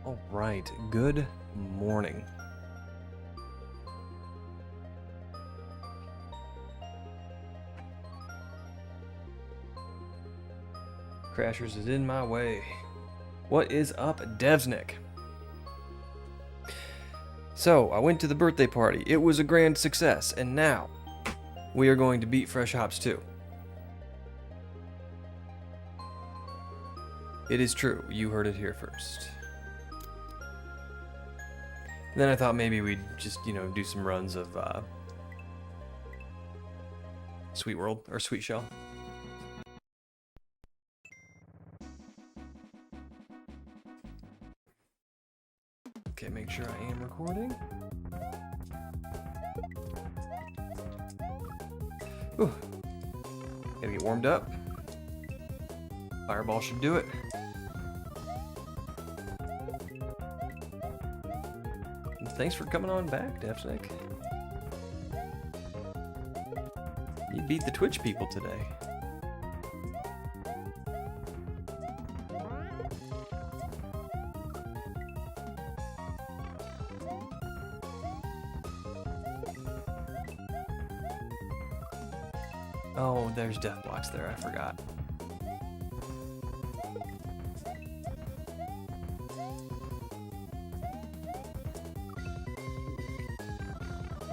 Alright, good morning. Crashers is in my way. What is up, Devsnick? So, I went to the birthday party. It was a grand success, and now we are going to beat Fresh Hops 2. It is true. You heard it here first. And then I thought maybe we'd just, do some runs of Sweet World or Sweet Shell. Okay, make sure I am recording. Ooh. Gotta get warmed up. Fireball should do it. And thanks for coming on back, Devsnick. You beat the Twitch people today. Oh, there's death blocks there, I forgot.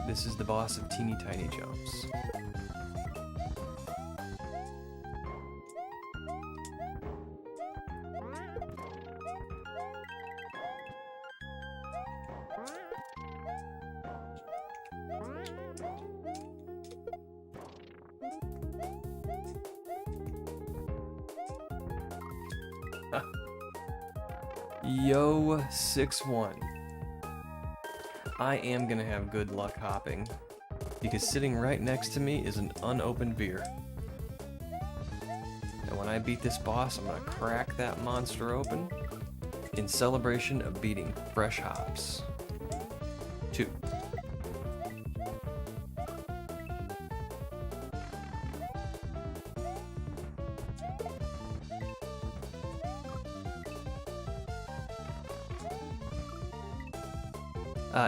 This is the boss of Teeny Tiny Jumps. Yo, 6-1. I am gonna have good luck hopping, because sitting right next to me is an unopened beer. And when I beat this boss, I'm gonna crack that monster open in celebration of beating Fresh Hops 2.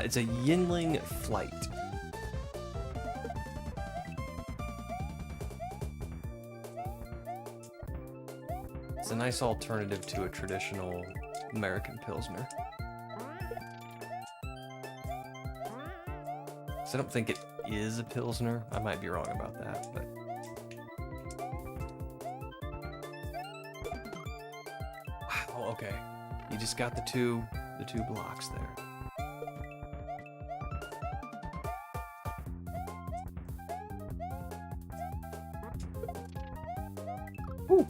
It's a Yinling Flight. It's a nice alternative to a traditional American Pilsner. So I don't think it is a Pilsner. I might be wrong about that, but... Wow, okay. You just got the two blocks there. Woo.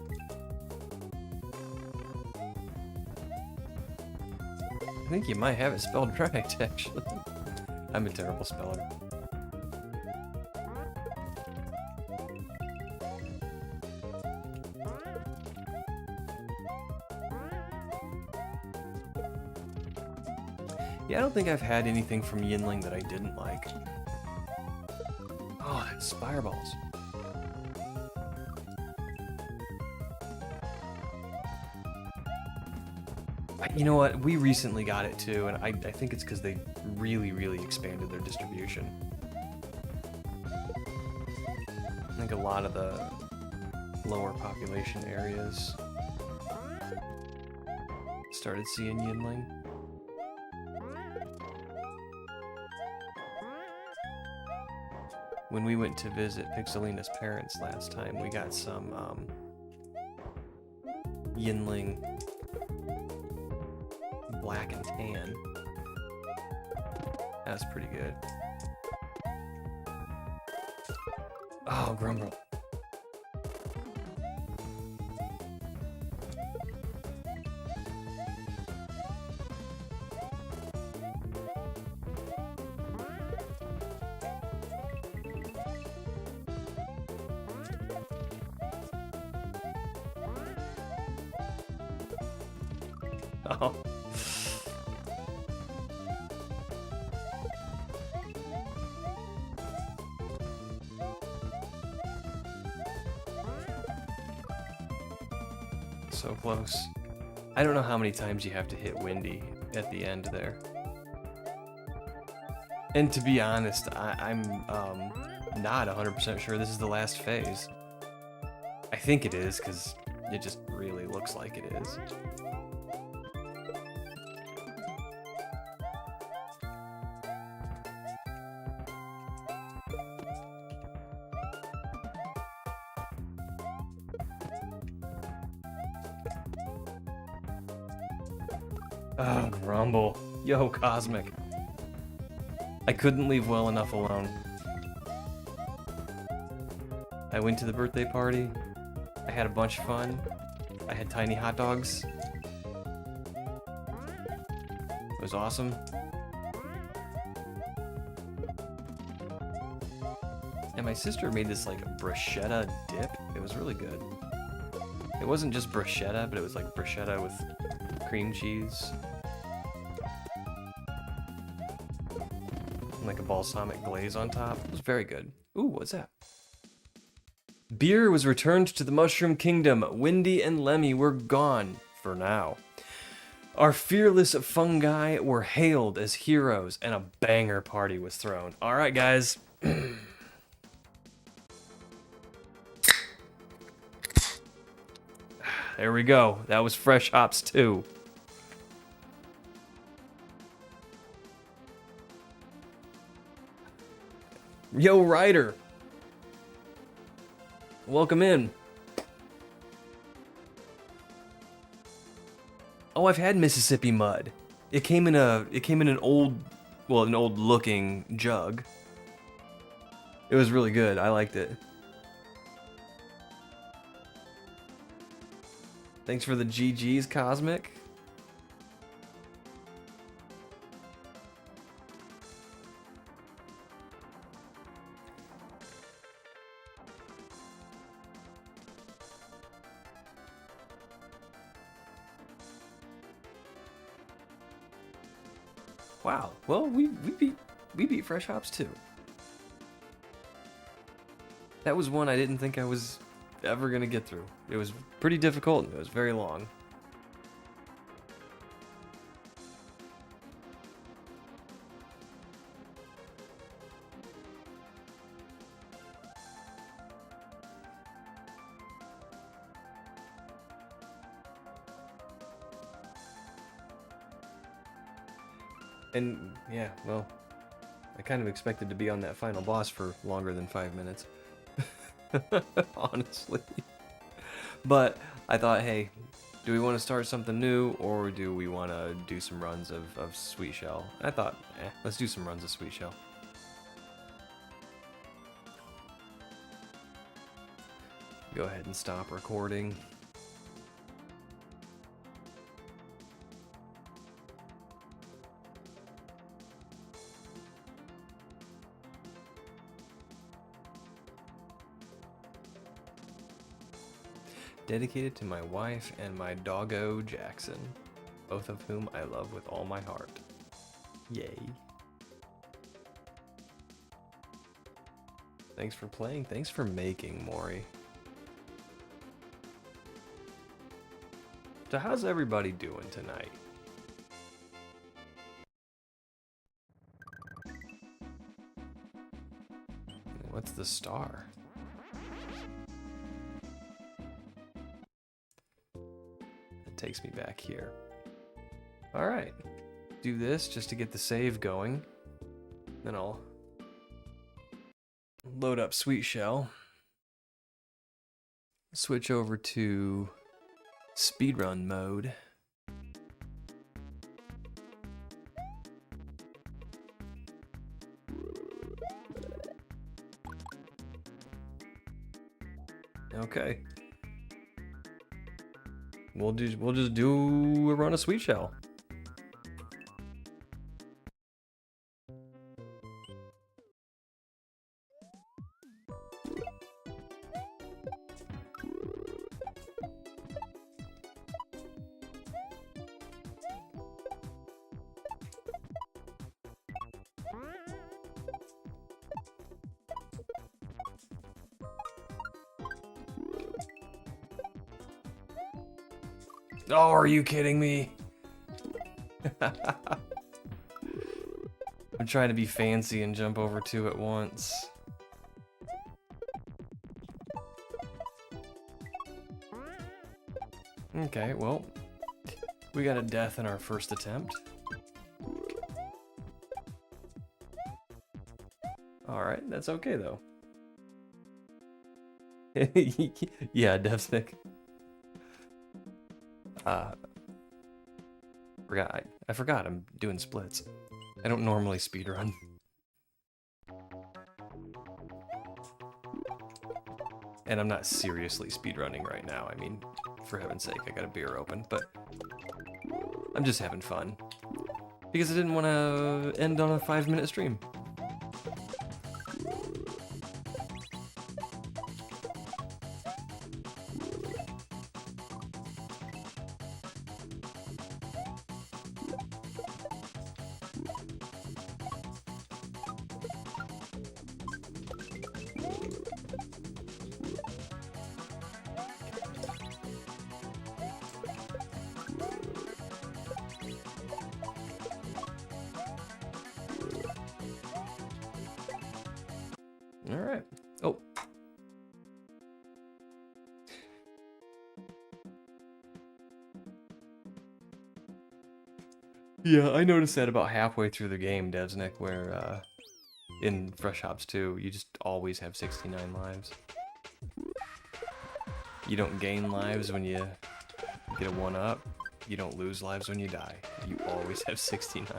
I think you might have it spelled right, actually. I'm a terrible speller. Yeah, I don't think I've had anything from Yinling that I didn't like. Oh, that's fireballs. You know what? We recently got it too, and I think it's because they really expanded their distribution. I think a lot of the lower population areas started seeing Yinling. When we went to visit Pixelina's parents last time, we got some Yinling black and tan. That's pretty good. Oh, Grumble. Oh. So close. I don't know how many times you have to hit Windy at the end there. And to be honest, I'm not 100% sure this is the last phase. I think it is, because it just really looks like it is. Oh, Rumble. Yo, Cosmic. I couldn't leave well enough alone. I went to the birthday party. I had a bunch of fun. I had tiny hot dogs. It was awesome. And my sister made this like bruschetta dip. It was really good. It wasn't just bruschetta, but it was like bruschetta with cream cheese. And like a balsamic glaze on top. It was very good. Ooh, what's that? Beer was returned to the Mushroom Kingdom. Windy and Lemmy were gone for now. Our fearless fungi were hailed as heroes, and a banger party was thrown. All right, guys. There we go. That was Fresh Hops 2. Yo, Ryder. Welcome in. Oh, I've had Mississippi Mud. It came in an old looking jug. It was really good. I liked it. Thanks for the GG's, Cosmic. Wow. Well, we beat Fresh Hops 2. That was one I didn't think I was ever gonna get through. It was pretty difficult and it was very long. And yeah, well, I kind of expected to be on that final boss for longer than 5 minutes. Honestly. But I thought, hey, do we want to start something new, or do we want to do some runs of Sweet Shell? I thought, let's do some runs of Sweet Shell. Go ahead and stop recording. Dedicated to my wife and my doggo Jackson, both of whom I love with all my heart. Yay. Thanks for playing. Thanks for making, Maury. So how's everybody doing tonight? What's the star? Takes me back here. All right, do this just to get the save going. Then I'll load up Sweet Shell. Switch over to speedrun mode. Okay. We'll just do a run of Sweet Shell. Oh, are you kidding me? I'm trying to be fancy and jump over two at once. Okay, well, we got a death in our first attempt. Alright, that's okay though. Yeah, Devsnick. I forgot I'm doing splits. I don't normally speedrun. And I'm not seriously speedrunning right now. I mean, for heaven's sake, I got a beer open, but I'm just having fun. Because I didn't want to end on a 5-minute stream. Alright. Oh. Yeah, I noticed that about halfway through the game, Devsnick, where in Fresh Hops 2, you just always have 69 lives. You don't gain lives when you get a 1-up. You don't lose lives when you die. You always have 69.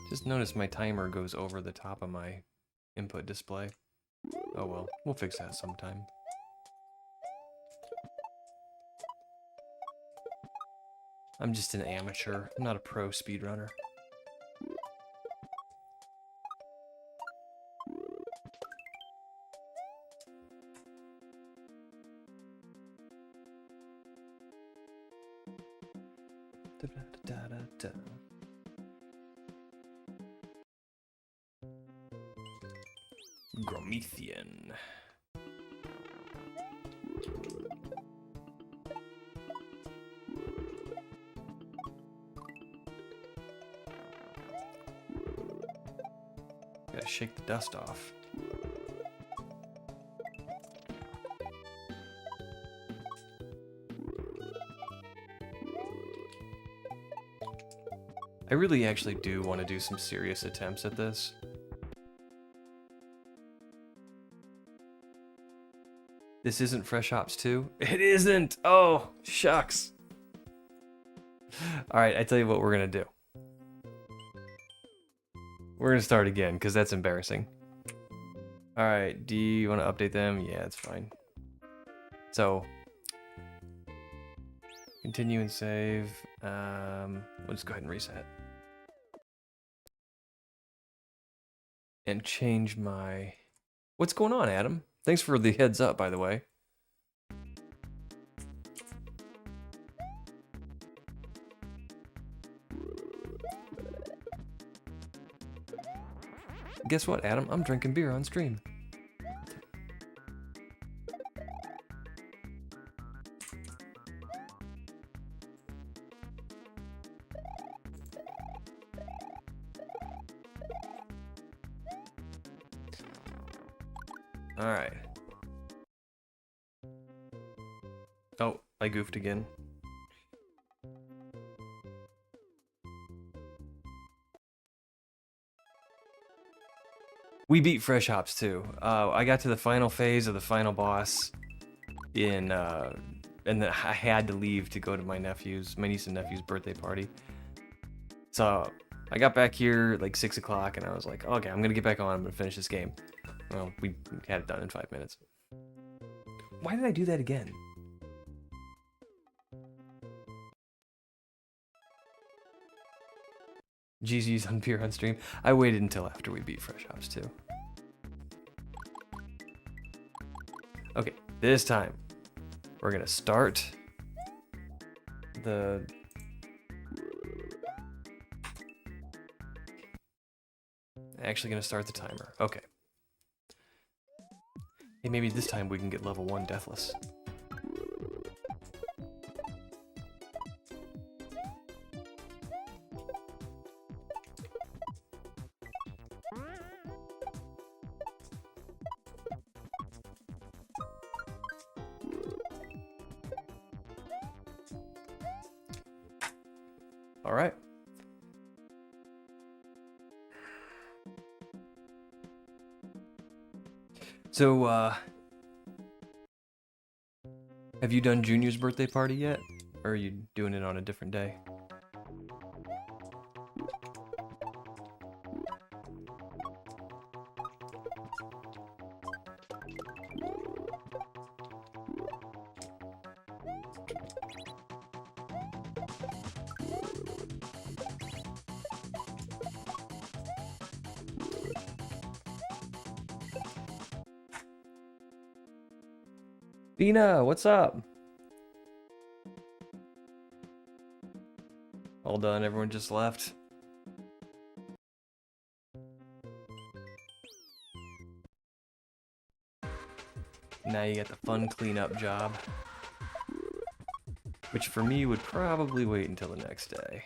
Just notice my timer goes over the top of my input display. Oh well, we'll fix that sometime. I'm just an amateur, I'm not a pro speedrunner. Gromethian. Gotta shake the dust off. I really actually do want to do some serious attempts at this. This isn't Fresh Ops 2? It isn't! Oh, shucks. Alright, I tell you what we're gonna do. We're gonna start again, because that's embarrassing. Alright, do you want to update them? Yeah, it's fine. So, continue and save. We'll just go ahead and reset. And change my... What's going on, Adam? Thanks for the heads up, by the way. Guess what, Adam? I'm drinking beer on stream. Alright. Oh, I goofed again. We beat Fresh Hops 2. I got to the final phase of the final boss in, and then I had to leave to go to my niece and nephew's birthday party. So I got back here like 6 o'clock and I was like, okay, I'm gonna get back on, I'm gonna finish this game. Well, we had it done in 5 minutes. Why did I do that again? GG's on beer on stream. I waited until after we beat Fresh Hops 2. Okay, this time we're gonna start the... Actually gonna start the timer. Okay. Hey, maybe this time we can get level 1 Deathless. All right. So, have you done Junior's birthday party yet? Or are you doing it on a different day? Bina, what's up? All done, everyone just left. Now you got the fun cleanup job. Which for me would probably wait until the next day.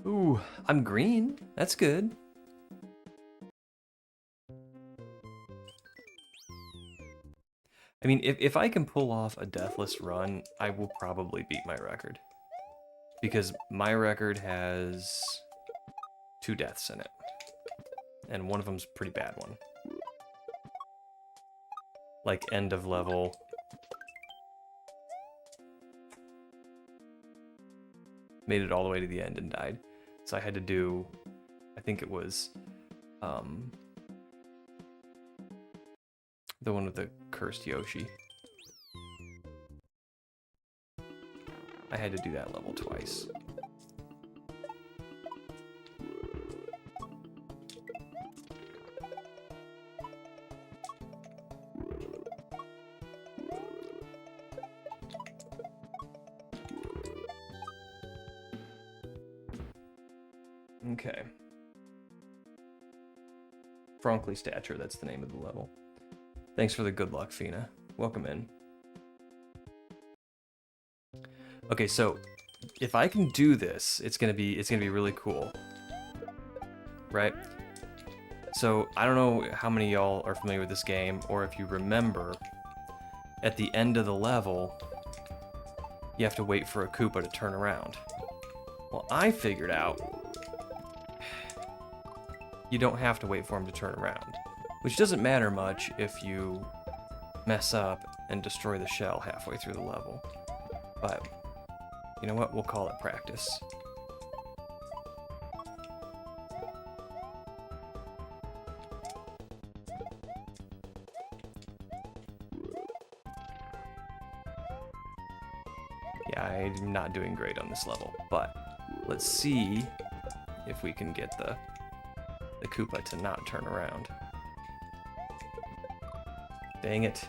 Ooh, I'm green. That's good. I mean, if I can pull off a deathless run, I will probably beat my record. Because my record has 2 deaths in it. And one of them's a pretty bad one. Like end of level. Made it all the way to the end and died. So I had to do, I think it was, the one with the cursed Yoshi. I had to do that level twice. Okay. Frankly Stature, that's the name of the level. Thanks for the good luck, Fina. Welcome in. Okay, so if I can do this, it's gonna be really cool. Right? So I don't know how many of y'all are familiar with this game, or if you remember, at the end of the level, you have to wait for a Koopa to turn around. Well, I figured out you don't have to wait for him to turn around, which doesn't matter much if you mess up and destroy the shell halfway through the level. But, you know what? We'll call it practice. Yeah, I'm not doing great on this level, but let's see if we can get the Koopa to not turn around. Dang it.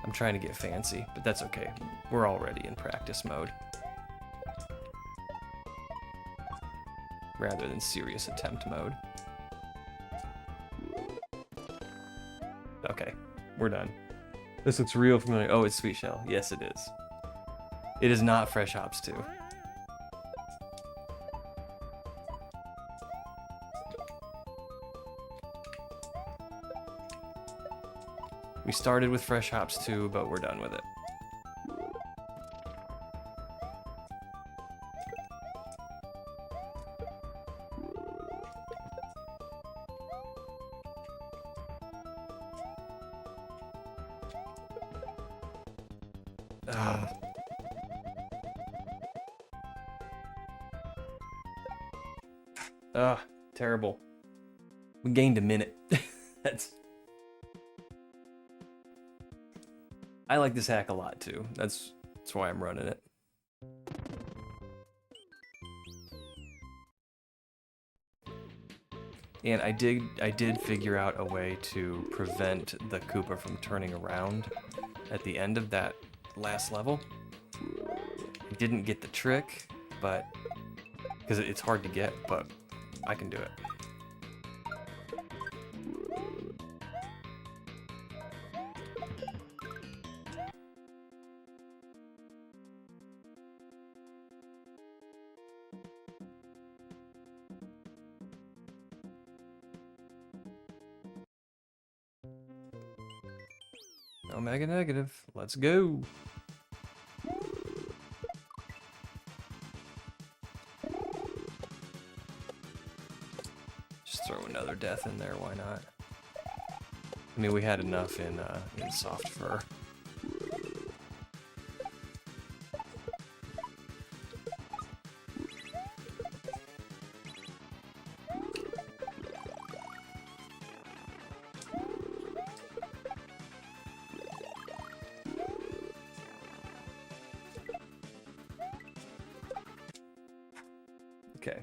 I'm trying to get fancy, but that's okay. We're already in practice mode. Rather than serious attempt mode. Okay, we're done. This looks real familiar. Oh, it's Sweet Shell. Yes, it is. It is not Fresh Hops 2. We started with Fresh Hops 2, but we're done with it. Ugh, terrible. We gained a minute. That's... I like this hack a lot too. That's why I'm running it. And I did figure out a way to prevent the Koopa from turning around at the end of that last level. I didn't get the trick, but because it's hard to get, but I can do it. Omega negative. Let's go. Just throw another death in there. Why not? I mean, we had enough in soft fur. Okay.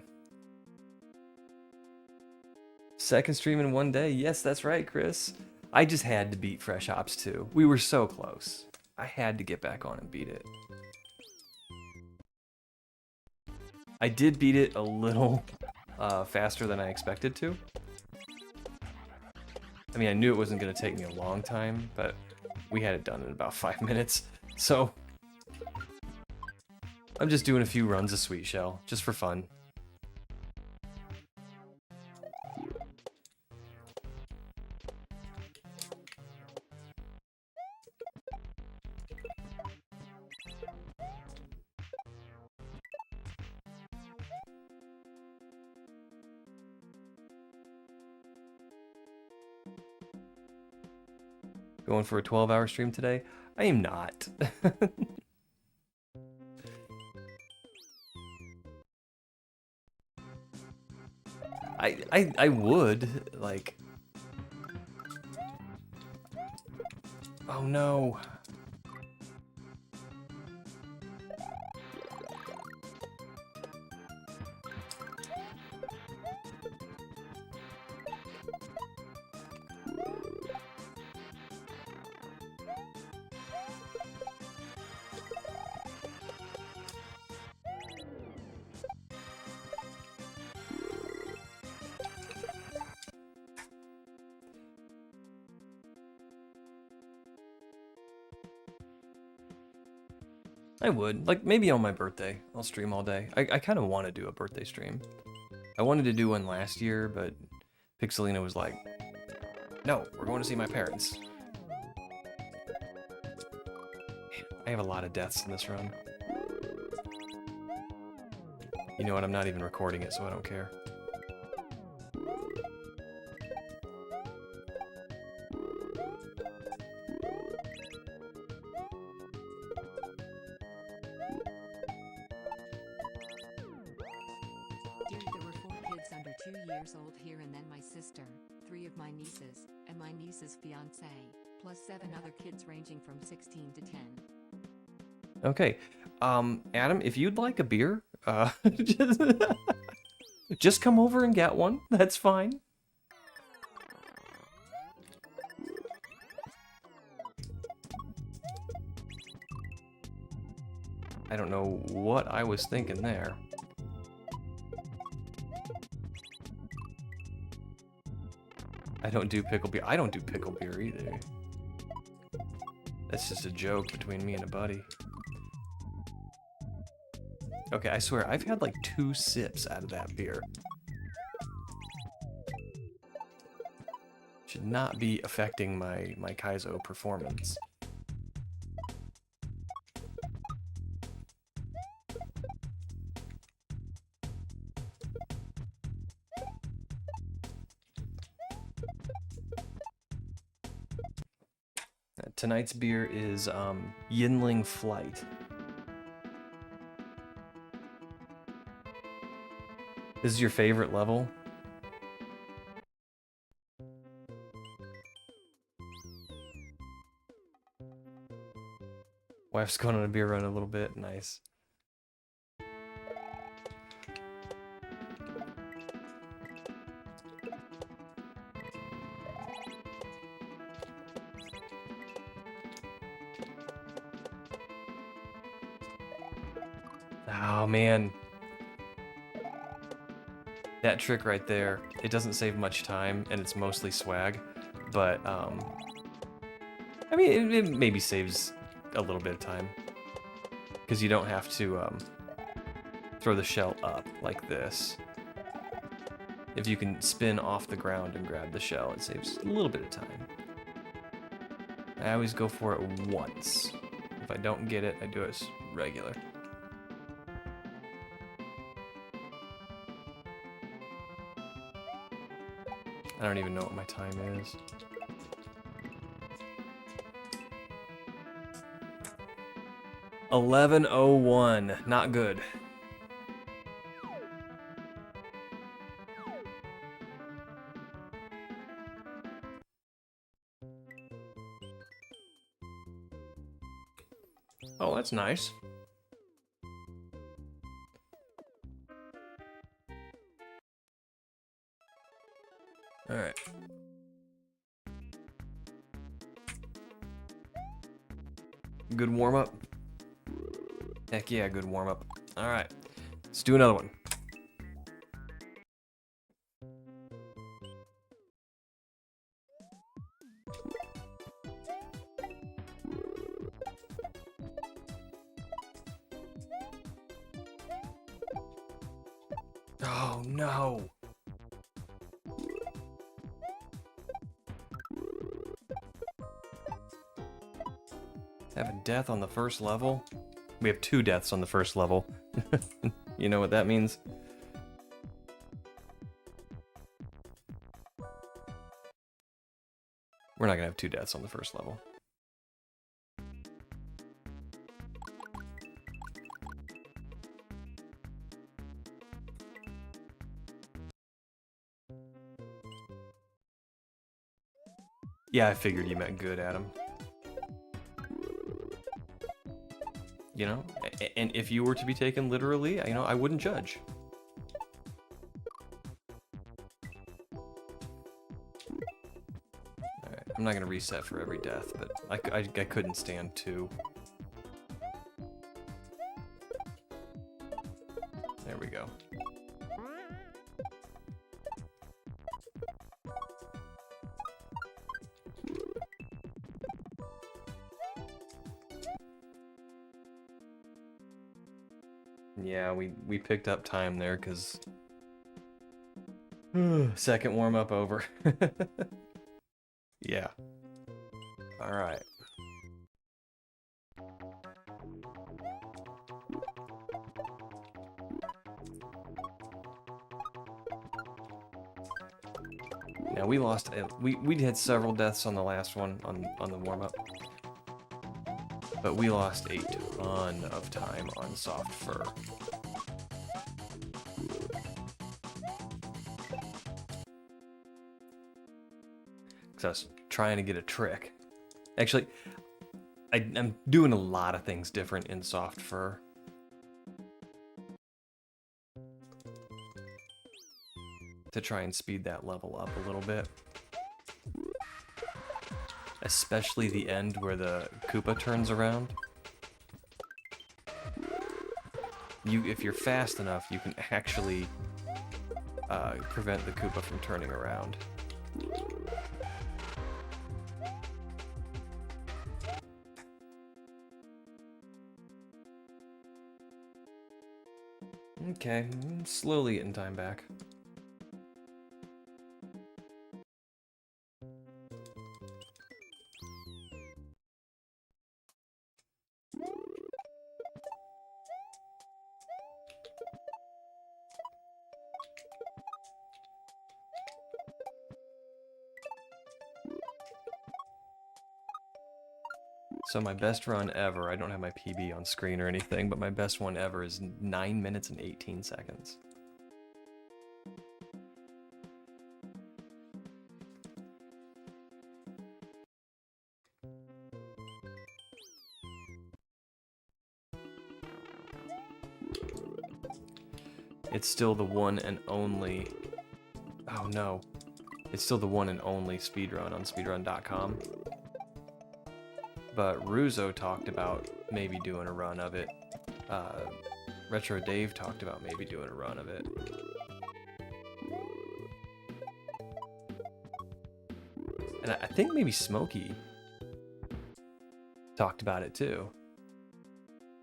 Second stream in one day. Yes, that's right, Chris. I just had to beat Fresh Ops 2. We were so close. I had to get back on and beat it. I did beat it a little faster than I expected to. I mean, I knew it wasn't going to take me a long time, but we had it done in about 5 minutes. So I'm just doing a few runs of Sweet Shell, just for fun. Going for a 12-hour stream today? I am not. I would, like... Oh no. I would. Like, maybe on my birthday. I'll stream all day. I kind of want to do a birthday stream. I wanted to do one last year, but Pixelina was like, no, we're going to see my parents. I have a lot of deaths in this run. You know what? I'm not even recording it, so I don't care. Old here, and then my sister, 3 of my nieces, and my niece's fiance, plus 7 other kids ranging from 16 to 10. Okay, Adam, if you'd like a beer, just come over and get one. That's fine. I don't know what I was thinking there. I don't do pickle beer. I don't do pickle beer either. That's just a joke between me and a buddy. Okay, I swear, I've had like 2 sips out of that beer. Should not be affecting my kaizo performance. Tonight's beer is Yinling Flight. This is your favorite level? Wife's going on a beer run a little bit. Nice. Oh, man. That trick right there, it doesn't save much time, and it's mostly swag, but, I mean, it maybe saves a little bit of time, because you don't have to, throw the shell up like this. If you can spin off the ground and grab the shell, it saves a little bit of time. I always go for it once. If I don't get it, I do it regular. I don't even know what my time is. $11:01. Not good. Oh, that's nice. All right. Good warm-up? Heck yeah, good warm-up. All right, let's do another one. Oh, no. Have a death on the first level? We have 2 deaths on the first level. You know what that means? We're not gonna have 2 deaths on the first level. Yeah, I figured you meant good, Adam. You know, and if you were to be taken literally, you know, I wouldn't judge. Alright, I'm not gonna reset for every death, but I couldn't stand 2. There we go. Yeah, we picked up time there because second warm up over. Yeah. All right. Now we lost. We had several deaths on the last one on the warm up, but we lost a ton of time on soft fur. Because I was trying to get a trick. Actually, I'm doing a lot of things different in soft fur. To try and speed that level up a little bit. Especially the end where the Koopa turns around. If you're fast enough, you can actually prevent the Koopa from turning around. Okay, slowly getting time back. So my best run ever, I don't have my PB on screen or anything, but my best one ever is 9 minutes and 18 seconds. It's still the one and only... Oh no. It's still the one and only speedrun on speedrun.com. But Ruzo talked about maybe doing a run of it. Retro Dave talked about maybe doing a run of it. And I think maybe Smokey talked about it too.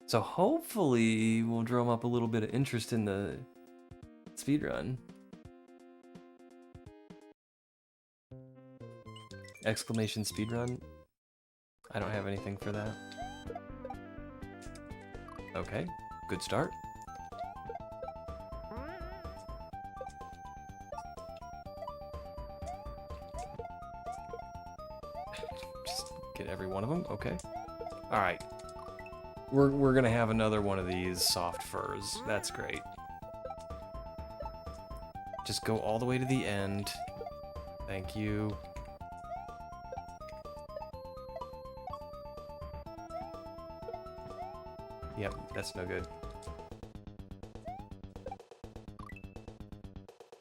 So hopefully we'll drum up a little bit of interest in the speedrun. Exclamation speedrun? I don't have anything for that. Okay, good start. Just get every one of them, okay. All right, we're gonna have another one of these soft furs. That's great. Just go all the way to the end. Thank you. Yep, that's no good.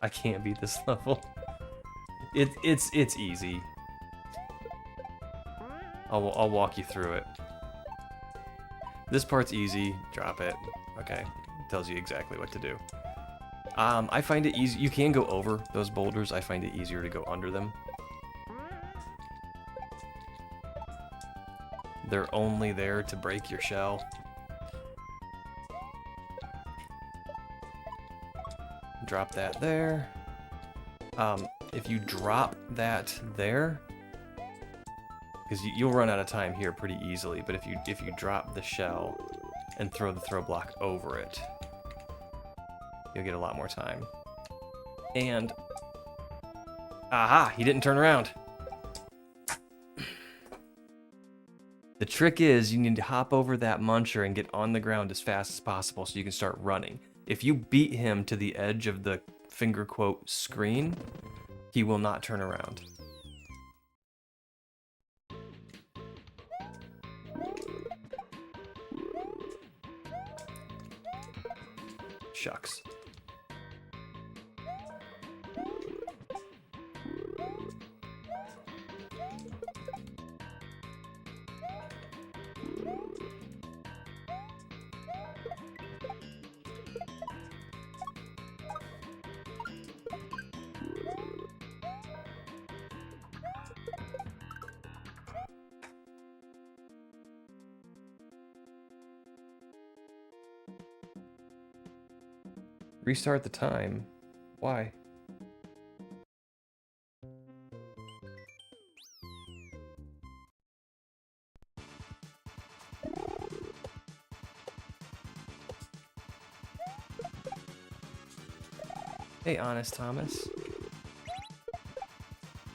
I can't beat this level. It's easy. I'll walk you through it. This part's easy. Drop it. Okay, tells you exactly what to do. I find it easy. You can go over those boulders. I find it easier to go under them. They're only there to break your shell. Drop that there. If you drop that there, because you'll run out of time here pretty easily, but if you drop the shell and throw the throw block over it, you'll get a lot more time. And aha, he didn't turn around. The trick is you need to hop over that muncher and get on the ground as fast as possible so you can start running. If you beat him to the edge of the finger quote screen, he will not turn around. Shucks. Restart the time. Why? Hey, Honest Thomas.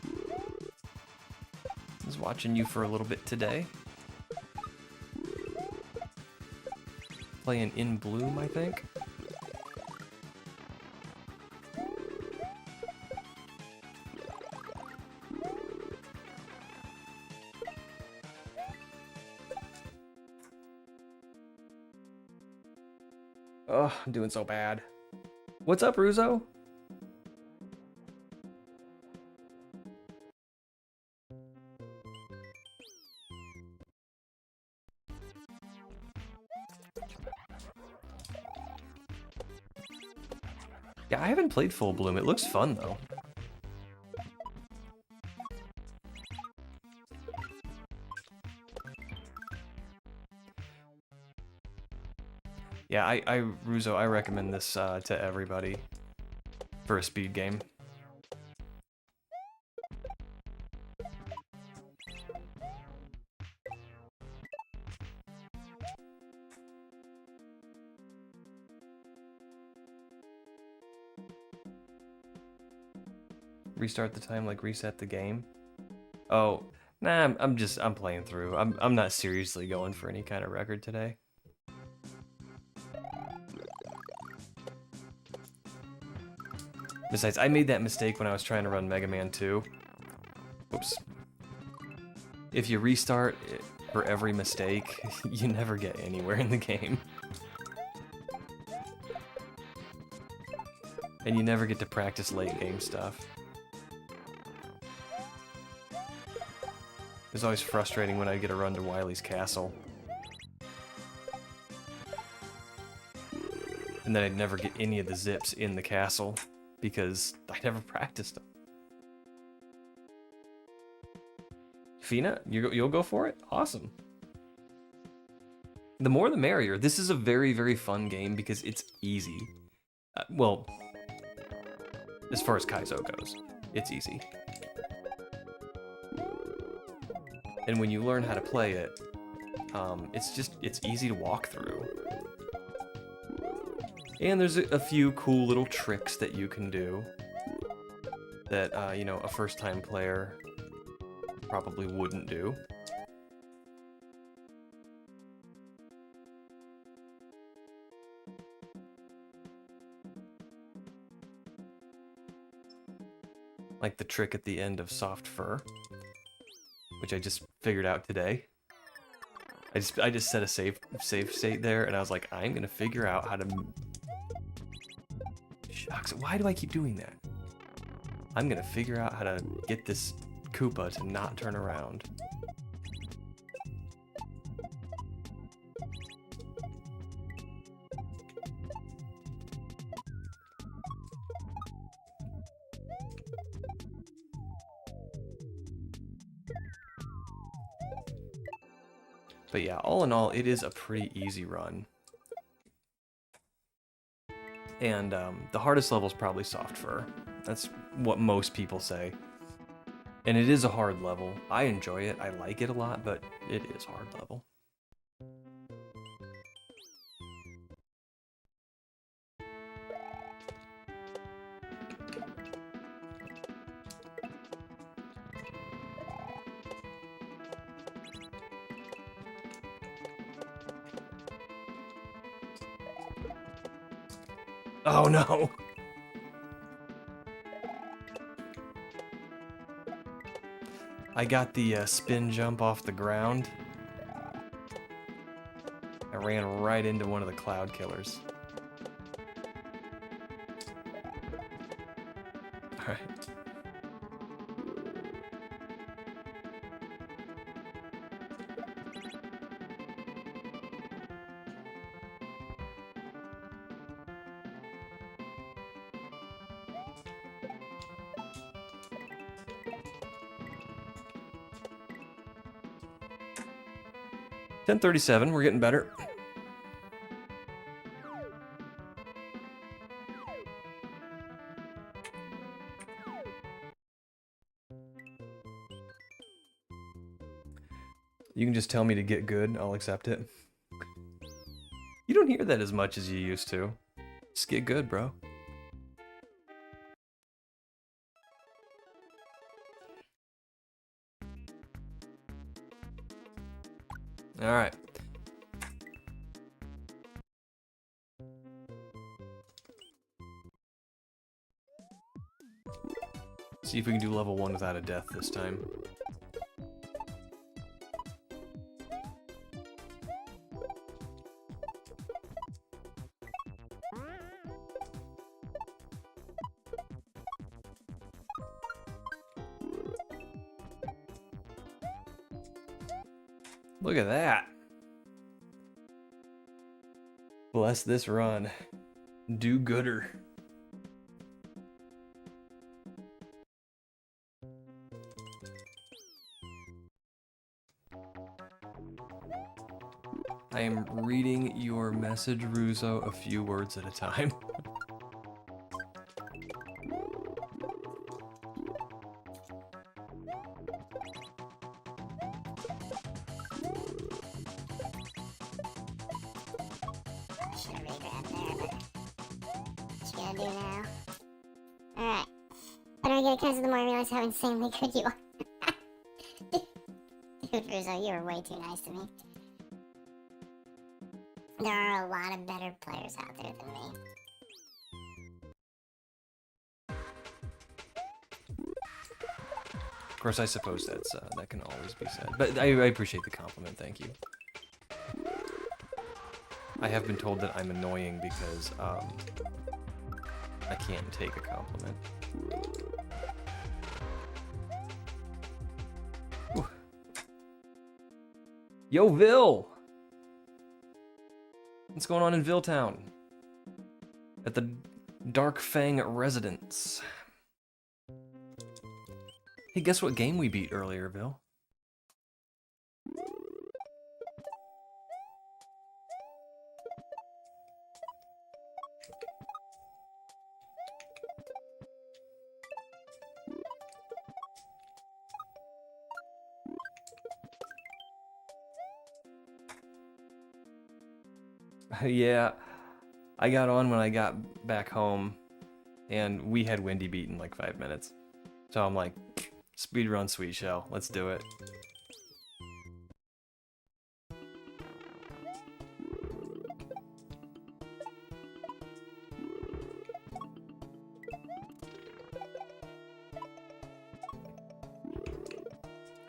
I was watching you for a little bit today. Playing In Bloom, I think. Oh, I'm doing so bad. What's up, Ruzo? Yeah, I haven't played Full Bloom. It looks fun, though. Yeah, Ruzo, I recommend this to everybody for a speed game. Restart the time, like reset the game. Oh, nah, I'm playing through. I'm not seriously going for any kind of record today. Besides, I made that mistake when I was trying to run Mega Man 2. Oops. If you restart for every mistake, you never get anywhere in the game. And you never get to practice late game stuff. It was always frustrating when I'd get a run to Wily's castle. And then I'd never get any of the zips in the castle because I never practiced them. Fina, you'll go for it? Awesome. The more the merrier. This is a very, very fun game because it's easy. Well, as far as kaizo goes, it's easy. And when you learn how to play it, it's easy to walk through. And there's a few cool little tricks that you can do that, you know, a first-time player probably wouldn't do. Like the trick at the end of Soft Fur, which I just figured out today. I just set a save state there, and I was like, I'm gonna figure out how to... Shucks, why do I keep doing that? I'm gonna figure out how to get this Koopa to not turn around. But yeah, all in all, it is a pretty easy run. And the hardest level is probably Soft Fur. That's what most people say. And it is a hard level. I enjoy it. I like it a lot, but it is a hard level. Oh no! I got the spin jump off the ground. I ran right into one of the cloud killers. Alright. $10:37, we're getting better. You can just tell me to get good, I'll accept it. You don't hear that as much as you used to. Just get good, bro. Alright. See if we can do level 1 without a death this time. Look at that. Bless this run. Do gooder. I am reading your message, Ruzo, a few words at a time. Because of the more I realize how insanely good you are. Dude, Rizzo, you are way too nice to me. There are a lot of better players out there than me. Of course, I suppose that can always be said. But I appreciate the compliment, thank you. I have been told that I'm annoying because, I can't take a compliment. Whew. Yo, Vil! What's going on in Viltown? At the Dark Fang residence. Hey, guess what game we beat earlier, Vil? Yeah, I got on when I got back home, and we had Windy beat in like 5 minutes. So I'm like, speedrun Sweet Shell, let's do it.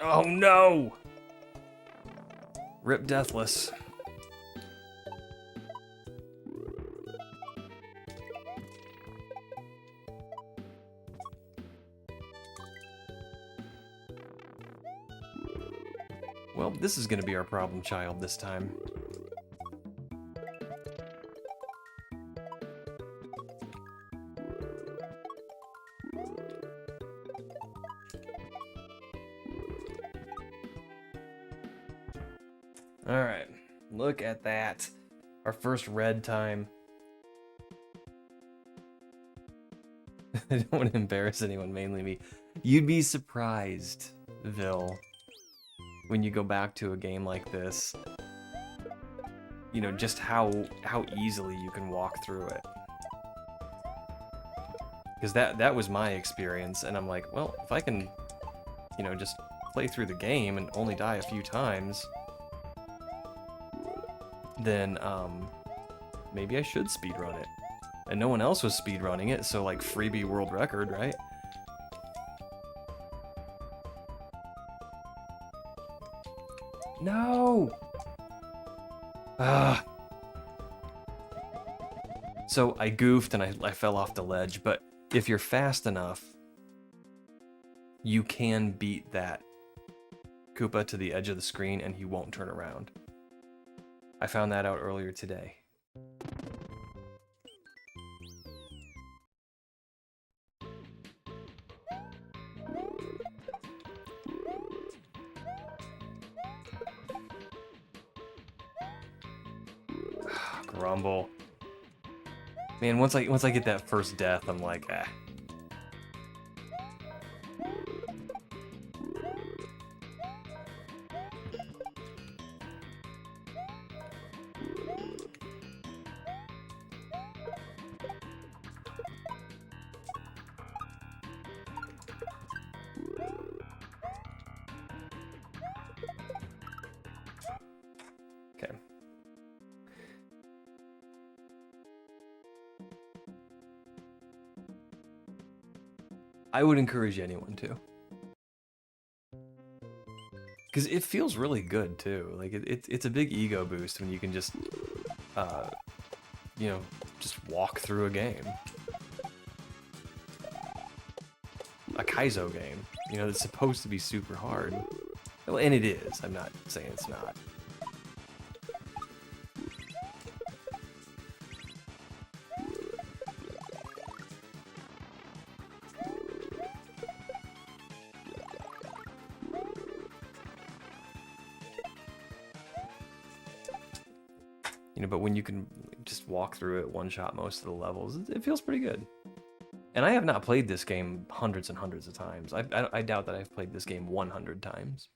Oh no! Rip Deathless. Well, this is gonna be our problem child this time. Alright, look at that. Our first red time. I don't want to embarrass anyone, mainly me. You'd be surprised, Vil, when you go back to a game like this, you know, just how easily you can walk through it. Because that was my experience, and I'm like, well, if I can, you know, just play through the game and only die a few times, then maybe I should speedrun it. And no one else was speedrunning it, so like freebie world record, right? No! Ah. So I goofed and I fell off the ledge, but if you're fast enough, you can beat that Koopa to the edge of the screen and he won't turn around. I found that out earlier today. Grumble. Man, once I get that first death, I'm like, ah. Okay. I would encourage anyone to. Because it feels really good, too. Like, it's a big ego boost when you can just, you know, just walk through a game. A kaizo game. You know, it's supposed to be super hard. Well, and it is. I'm not saying it's not. You know, but when you can just walk through it, one-shot most of the levels, it feels pretty good. And I have not played this game hundreds and hundreds of times. I doubt that I've played this game 100 times.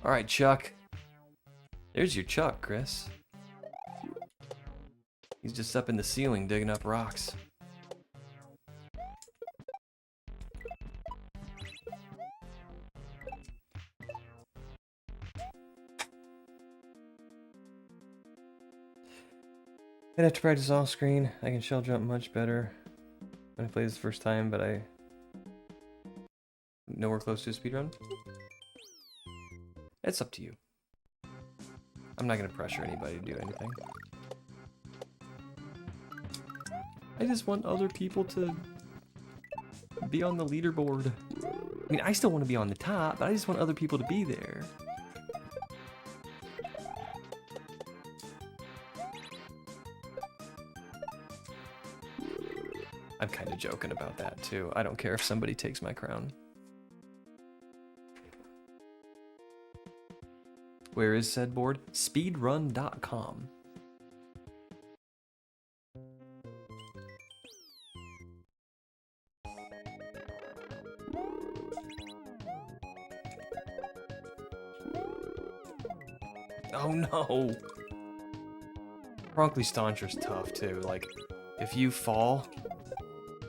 All right, Chuck. There's your Chuck, Chris. He's just up in the ceiling digging up rocks. I'd have to practice off screen. I can shell jump much better when I play this the first time, but I nowhere close to a speedrun. It's up to you. I'm not gonna pressure anybody to do anything. I just want other people to be on the leaderboard. I mean, I still want to be on the top, but I just want other people to be there. I'm kind of joking about that too. I don't care if somebody takes my crown. Where is said board? Speedrun.com. Oh no! Promptly Stauncher's tough too. Like, if you fall,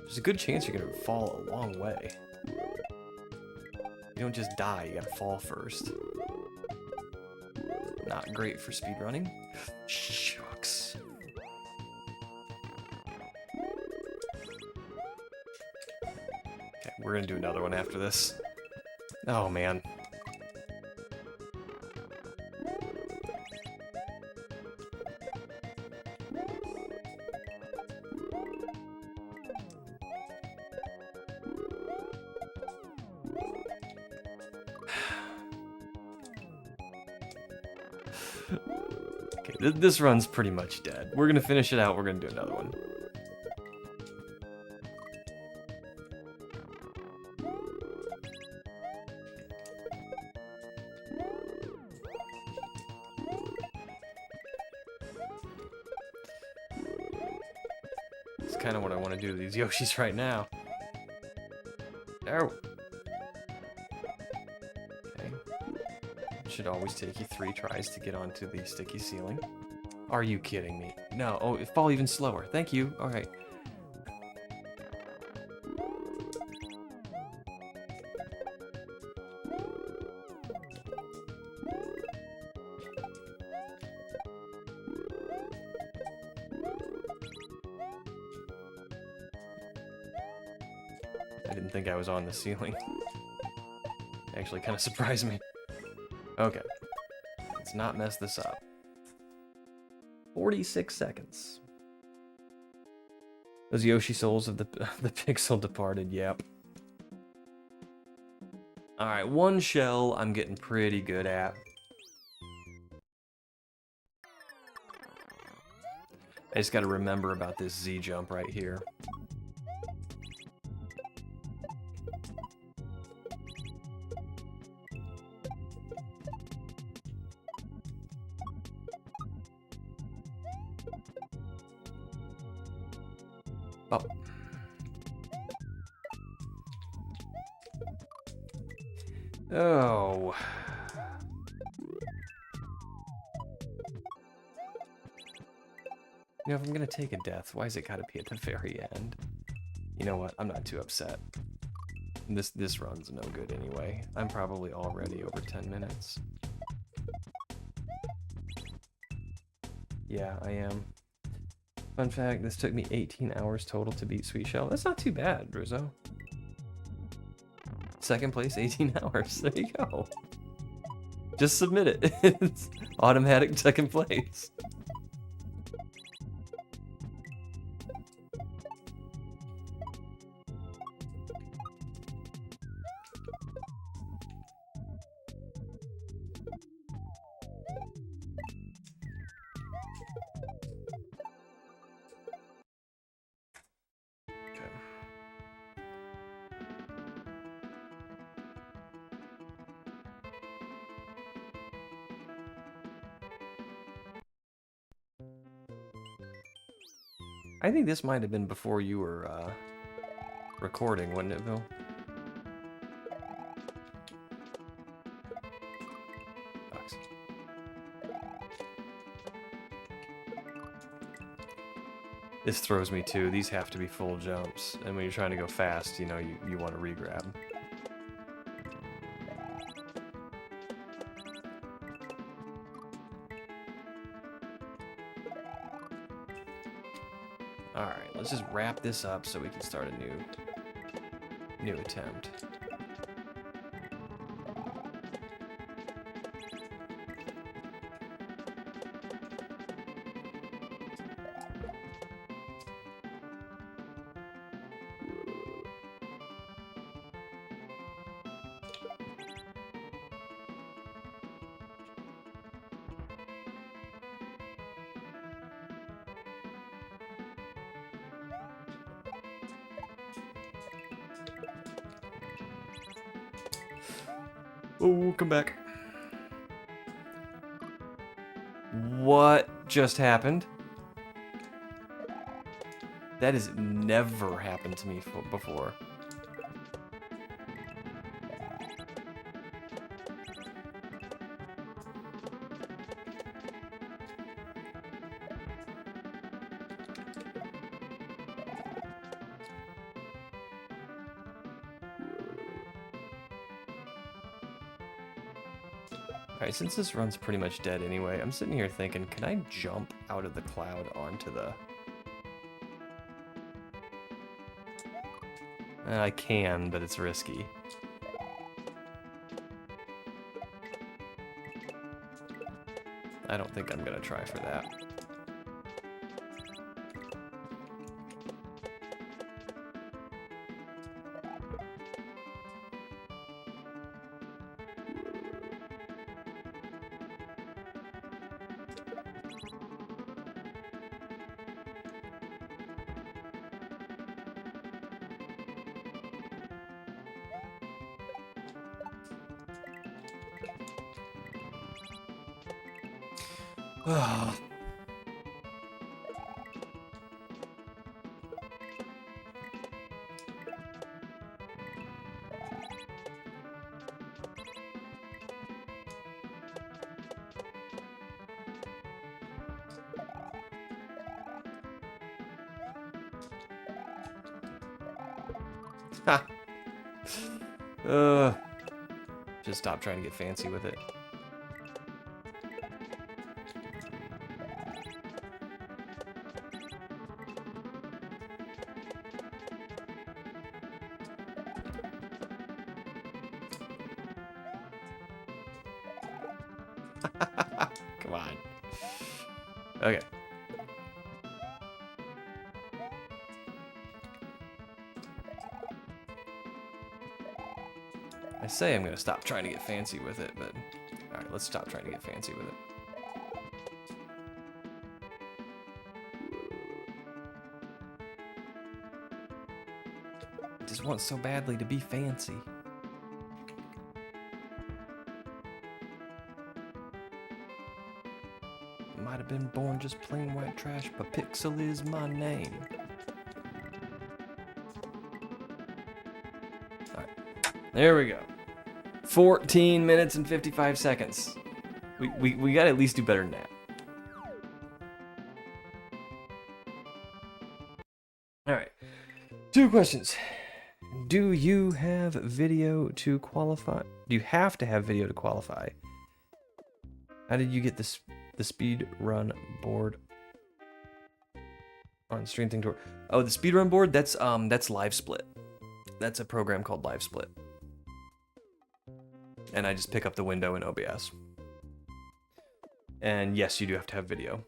there's a good chance you're gonna fall a long way. You don't just die, you gotta fall first. Not great for speedrunning. Shucks. Okay, we're gonna do another one after this. Oh man. Okay, this run's pretty much dead. We're gonna finish it out, we're gonna do another one. It's kind of what I want to do to these Yoshis right now. No! Okay. It should always take you 3 tries to get onto the sticky ceiling. Are you kidding me? No. Oh, it fall even slower. Thank you. Alright. I didn't think I was on the ceiling. Actually kind of surprised me. Okay. Let's not mess this up. 46 seconds. Those Yoshi souls of the pixel departed, yep. Alright, one shell I'm getting pretty good at. I just gotta remember about this Z jump right here. Oh. Oh. You know, if I'm gonna take a death, why is it gotta be at the very end? You know what? I'm not too upset. This run's no good anyway. I'm probably already over 10 minutes. Yeah, I am. Fun fact, this took me 18 hours total to beat Sweet Shell. That's not too bad, Rizzo. Second place, 18 hours. There you go. Just submit it. It's automatic second place. I think this might have been before you were recording, wouldn't it, Bill? Sucks. This throws me too. These have to be full jumps, and when you're trying to go fast, you know, you want to re-grab. Alright, let's just wrap this up so we can start a new attempt. Oh, come back. What just happened? That has never happened to me before. Alright, since this run's pretty much dead anyway, I'm sitting here thinking, can I jump out of the cloud onto the... I can, but it's risky. I don't think I'm gonna try for that. Oh. Ha. Just stop trying to get fancy with it. Come on. Okay. I say I'm gonna stop trying to get fancy with it, but alright, let's stop trying to get fancy with it. I just want so badly to be fancy. Might have been born just plain white trash, but Pixel is my name. Alright, there we go. 14 minutes and 55 seconds. We gotta at least do better than that. Alright, 2 questions. Do you have video to qualify? Do you have to have video to qualify? How did you get this? The speed run board on Stream Thing Tour. Oh, the speed run board, that's LiveSplit. That's a program called LiveSplit. And I just pick up the window in OBS. And yes, you do have to have video.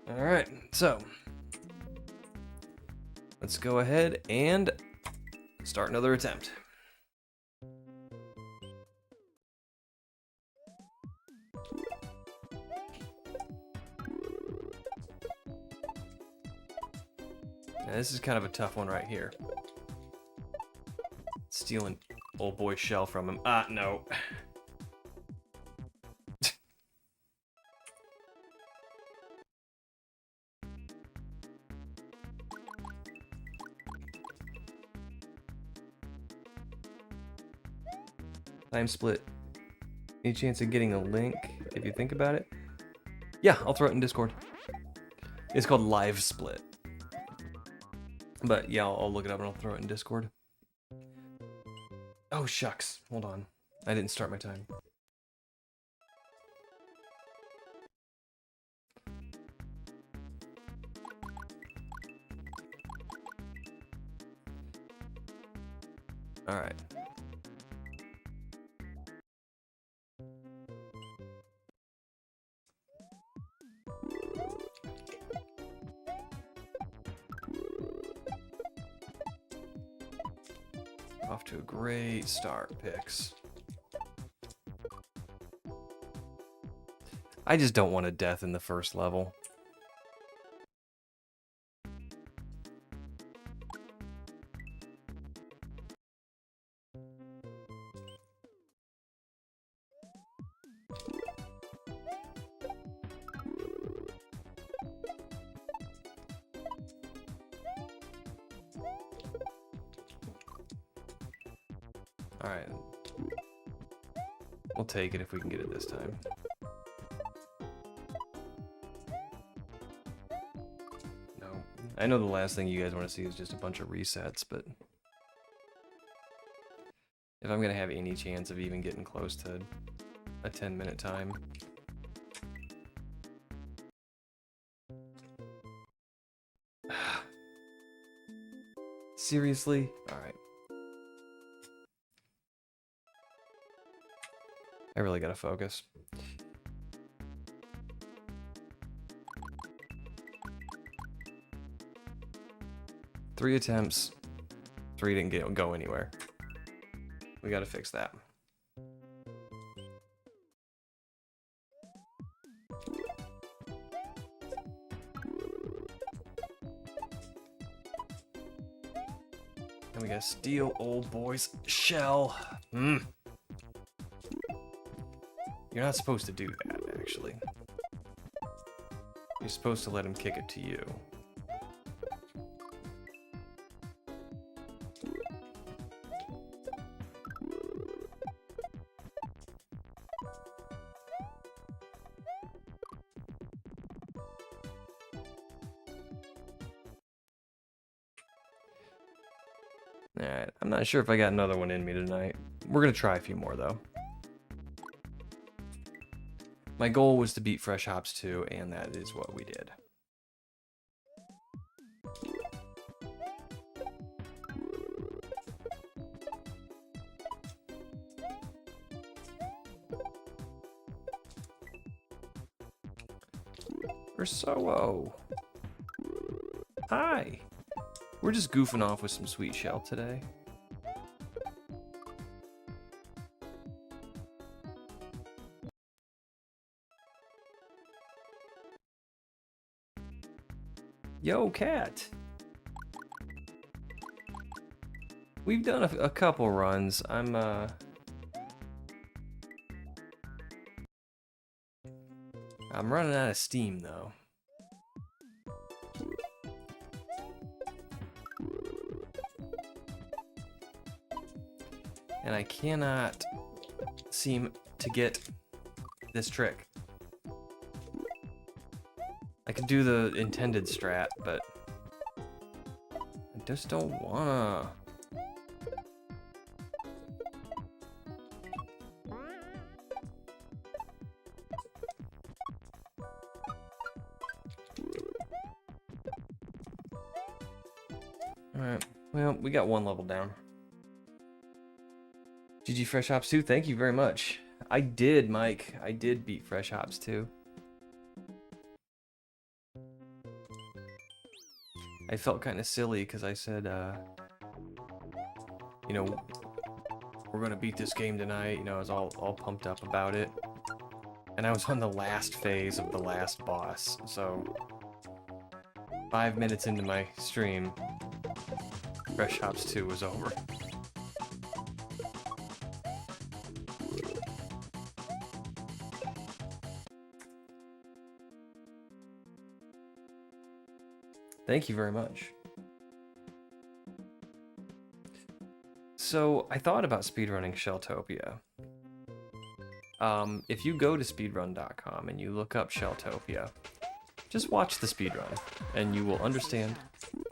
Alright, so let's go ahead and start another attempt. Now this is kind of a tough one right here. Stealing old boy shell from him. Ah, no. Time split. Any chance of getting a link if you think about it? Yeah, I'll throw it in Discord. It's called Live Split. But yeah, I'll look it up and I'll throw it in Discord. Oh, shucks. Hold on. I didn't start my time. All right. Off to a great start, Pix. I just don't want a death in the first level. Alright. We'll take it if we can get it this time. No. I know the last thing you guys want to see is just a bunch of resets, but if I'm gonna have any chance of even getting close to a 10-minute time. Seriously? Alright. I really gotta focus. Three attempts. Three didn't go anywhere. We gotta fix that. And we gotta steal old boy's shell. You're not supposed to do that, actually. You're supposed to let him kick it to you. Alright, I'm not sure if I got another one in me tonight. We're gonna try a few more, though. My goal was to beat Fresh Hops 2, and that is what we did. Urso. Hi. We're just goofing off with some sweet shell today. Yo, cat. We've done a couple runs. I'm running out of steam though. And I cannot seem to get this trick. I could do the intended strat, but I just don't wanna. Alright, well, we got one level down. GG Fresh Hops 2, thank you very much. I did, Mike. I did beat Fresh Hops 2. I felt kind of silly because I said, you know, we're gonna beat this game tonight. You know, I was all pumped up about it, and I was on the last phase of the last boss. So 5 minutes into my stream, Fresh Hops 2 was over. Thank you very much. So, I thought about speedrunning Shelltopia. If you go to speedrun.com and you look up Shelltopia, Just watch the speedrun, and you will understand.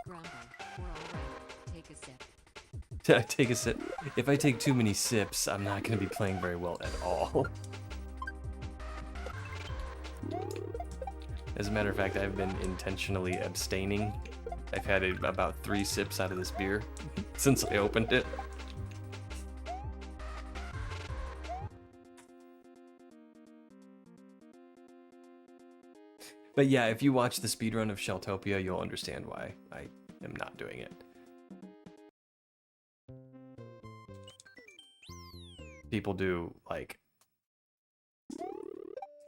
Grumble. We're all right. Take a sip. Take a sip. If I take too many sips, I'm not going to be playing very well at all. As a matter of fact, I've been intentionally abstaining. I've had about 3 sips out of this beer since I opened it. But yeah, if you watch the speedrun of Sheltopia, you'll understand why I am not doing it. People do, like,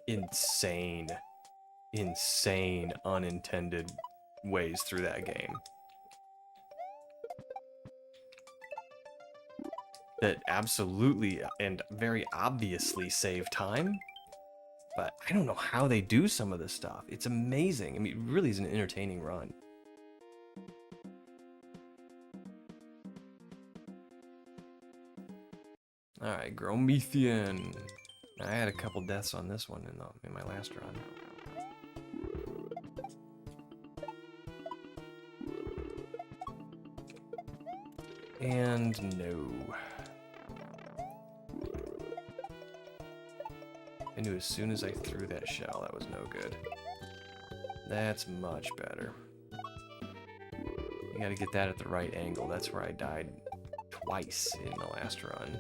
insane unintended ways through that game that absolutely and very obviously save time, but I don't know how they do some of this stuff. It's amazing. I mean, it really is an entertaining run. Alright, Gromethian. I had a couple deaths on this one in my last run. And no. I knew as soon as I threw that shell, that was no good. That's much better. You gotta get that at the right angle. That's where I died twice in the last run.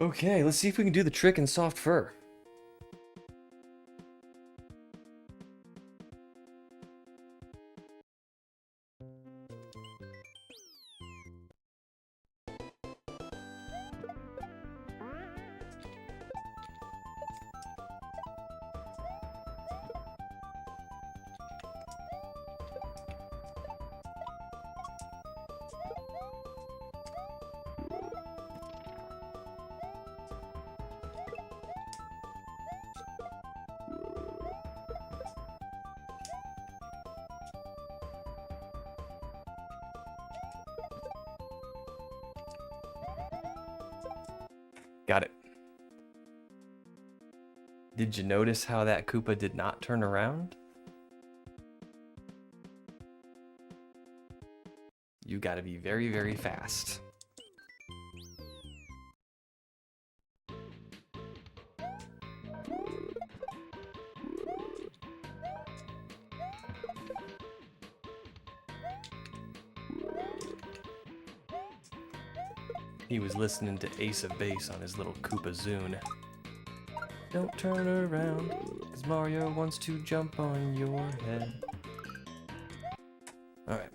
Okay, let's see if we can do the trick in soft fur. Got it. Did you notice how that Koopa did not turn around? You gotta be very, very fast. He was listening to Ace of Base on his little Koopa Zune. Don't turn around, 'cause Mario wants to jump on your head. Alright.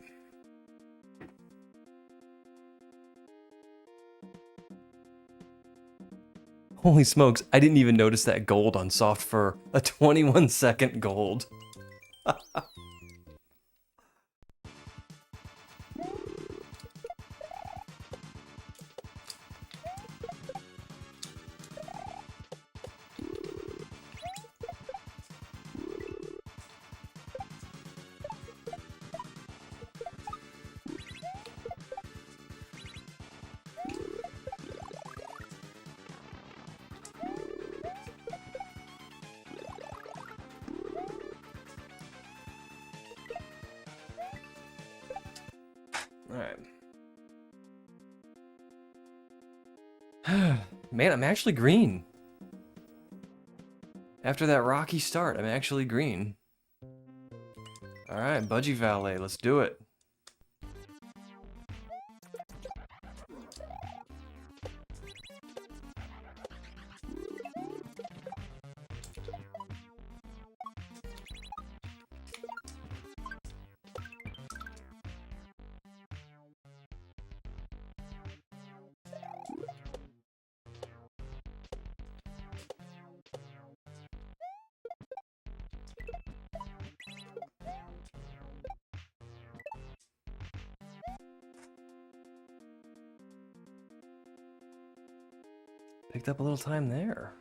Holy smokes, I didn't even notice that gold on soft fur. A 21-second gold. Alright. Man, I'm actually green. After that rocky start, I'm actually green. Alright, Budgie Valet, let's do it. Picked up a little time there.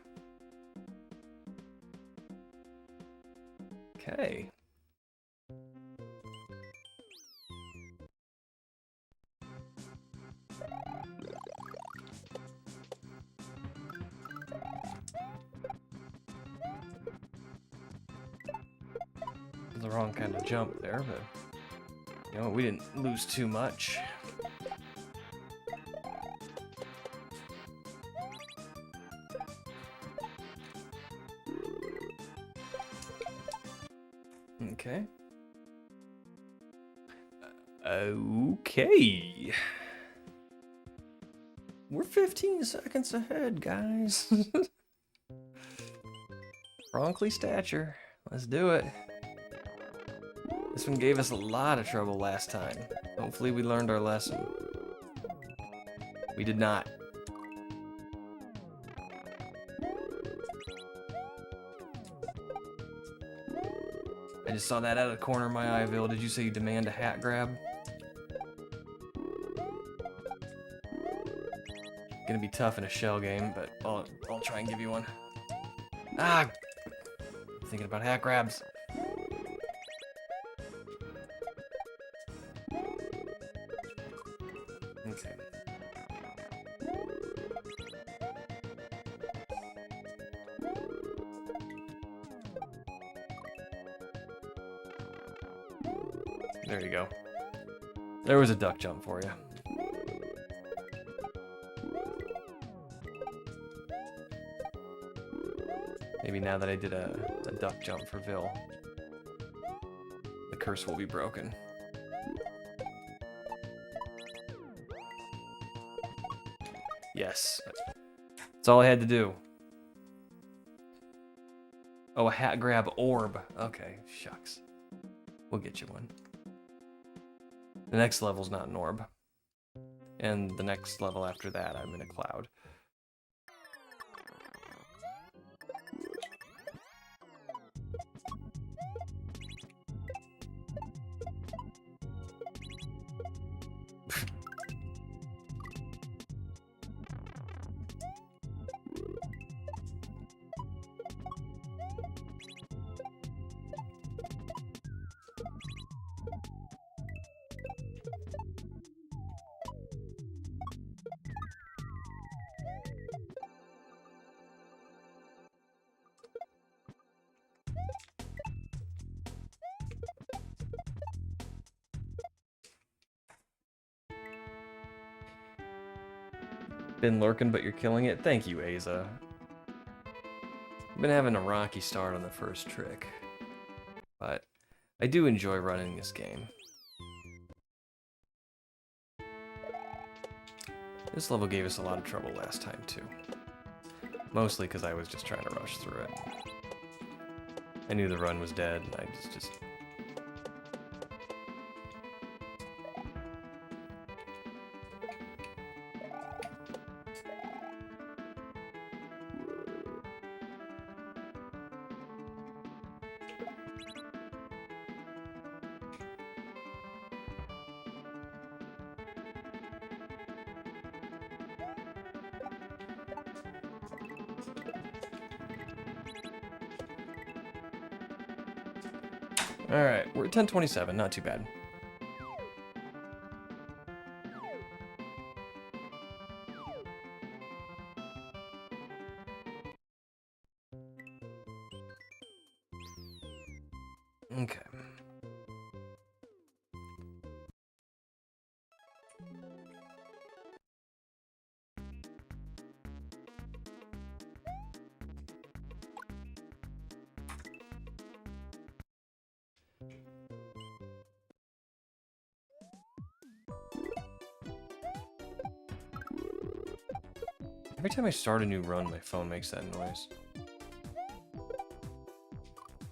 Okay. The wrong kind of jump there, but you know, we didn't lose too much. Okay. Okay. We're 15 seconds ahead, guys. Bronkley stature. Let's do it. This one gave us a lot of trouble last time. Hopefully we learned our lesson. We did not. I just saw that out of the corner of my eye, Vil. Did you say you demand a hat grab? Gonna be tough in a shell game, but I'll try and give you one. Ah! Thinking about hat grabs. Okay. There you go. There was a duck jump for you. Maybe now that I did a duck jump for Vil, the curse will be broken. Yes. That's all I had to do. Oh, a hat grab orb. Okay, shucks. We'll get you one. The next level's not an orb. And the next level after that, I'm in a cloud. Been lurking, but you're killing it. Thank you, Aza. Been having a rocky start on the first trick, but I do enjoy running this game. This level gave us a lot of trouble last time, too. Mostly because I was just trying to rush through it. I knew the run was dead, and I just... Alright, we're at 10:27, not too bad. Okay. Every time I start a new run, my phone makes that noise.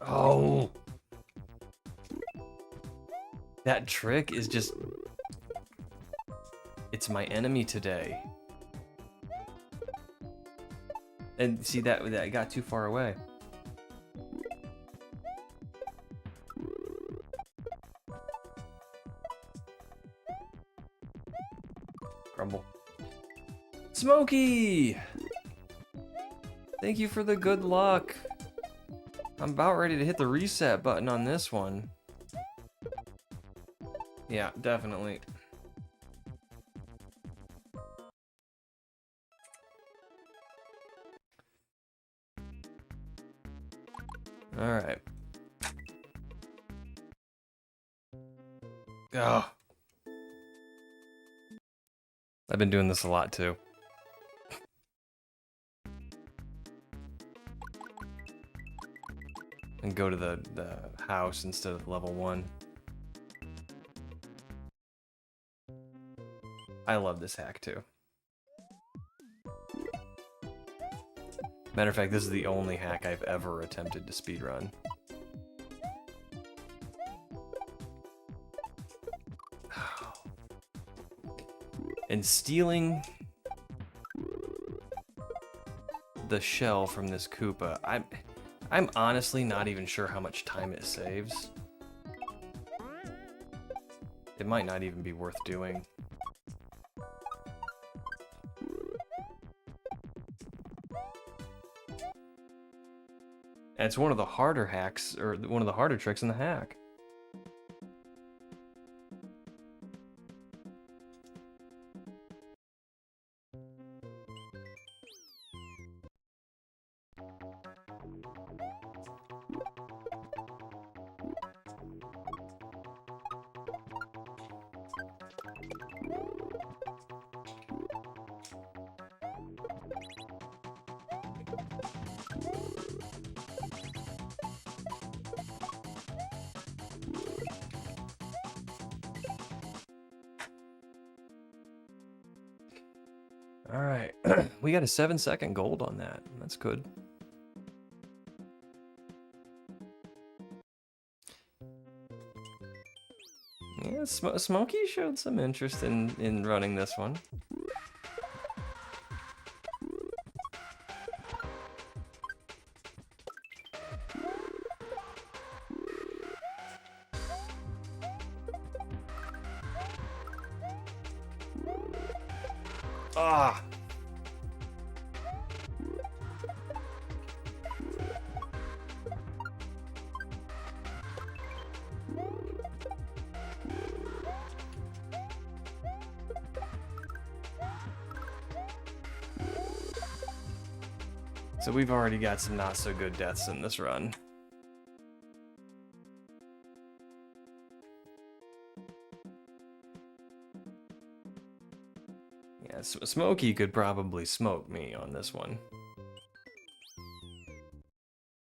Oh! That trick is just... It's my enemy today. And see, that got too far away. Grumble. Smokey! Thank you for the good luck. I'm about ready to hit the reset button on this one. Yeah, definitely. All right. Oh. I've been doing this a lot too. And go to the house instead of level 1. I love this hack too. Matter of fact, this is the only hack I've ever attempted to speedrun. And stealing the shell from this Koopa, I'm honestly not even sure how much time it saves. It might not even be worth doing. And it's one of the harder hacks, or one of the harder tricks in the hack. Alright, we got a 7-second gold on that. That's good. Yeah, Smokey showed some interest in running this one. Ah! So we've already got some not so good deaths in this run. Yeah, Smokey could probably smoke me on this one.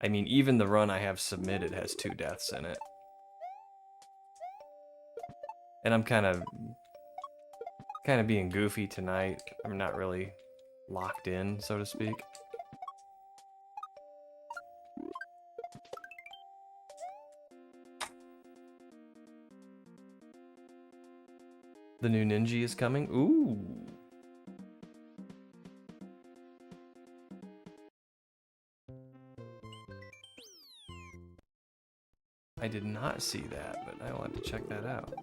I mean, even the run I have submitted has 2 deaths in it. And I'm kind of being goofy tonight. I'm not really locked in, so to speak. The new Ninja is coming. Ooh. I did not see that, but I will have to check that out.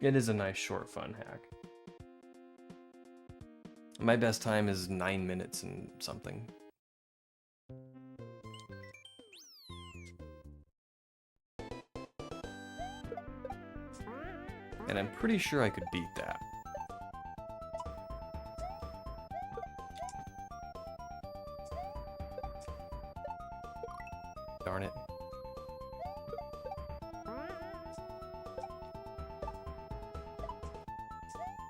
It is a nice, short, fun hack. My best time is 9 minutes and something. And I'm pretty sure I could beat that. Darn it.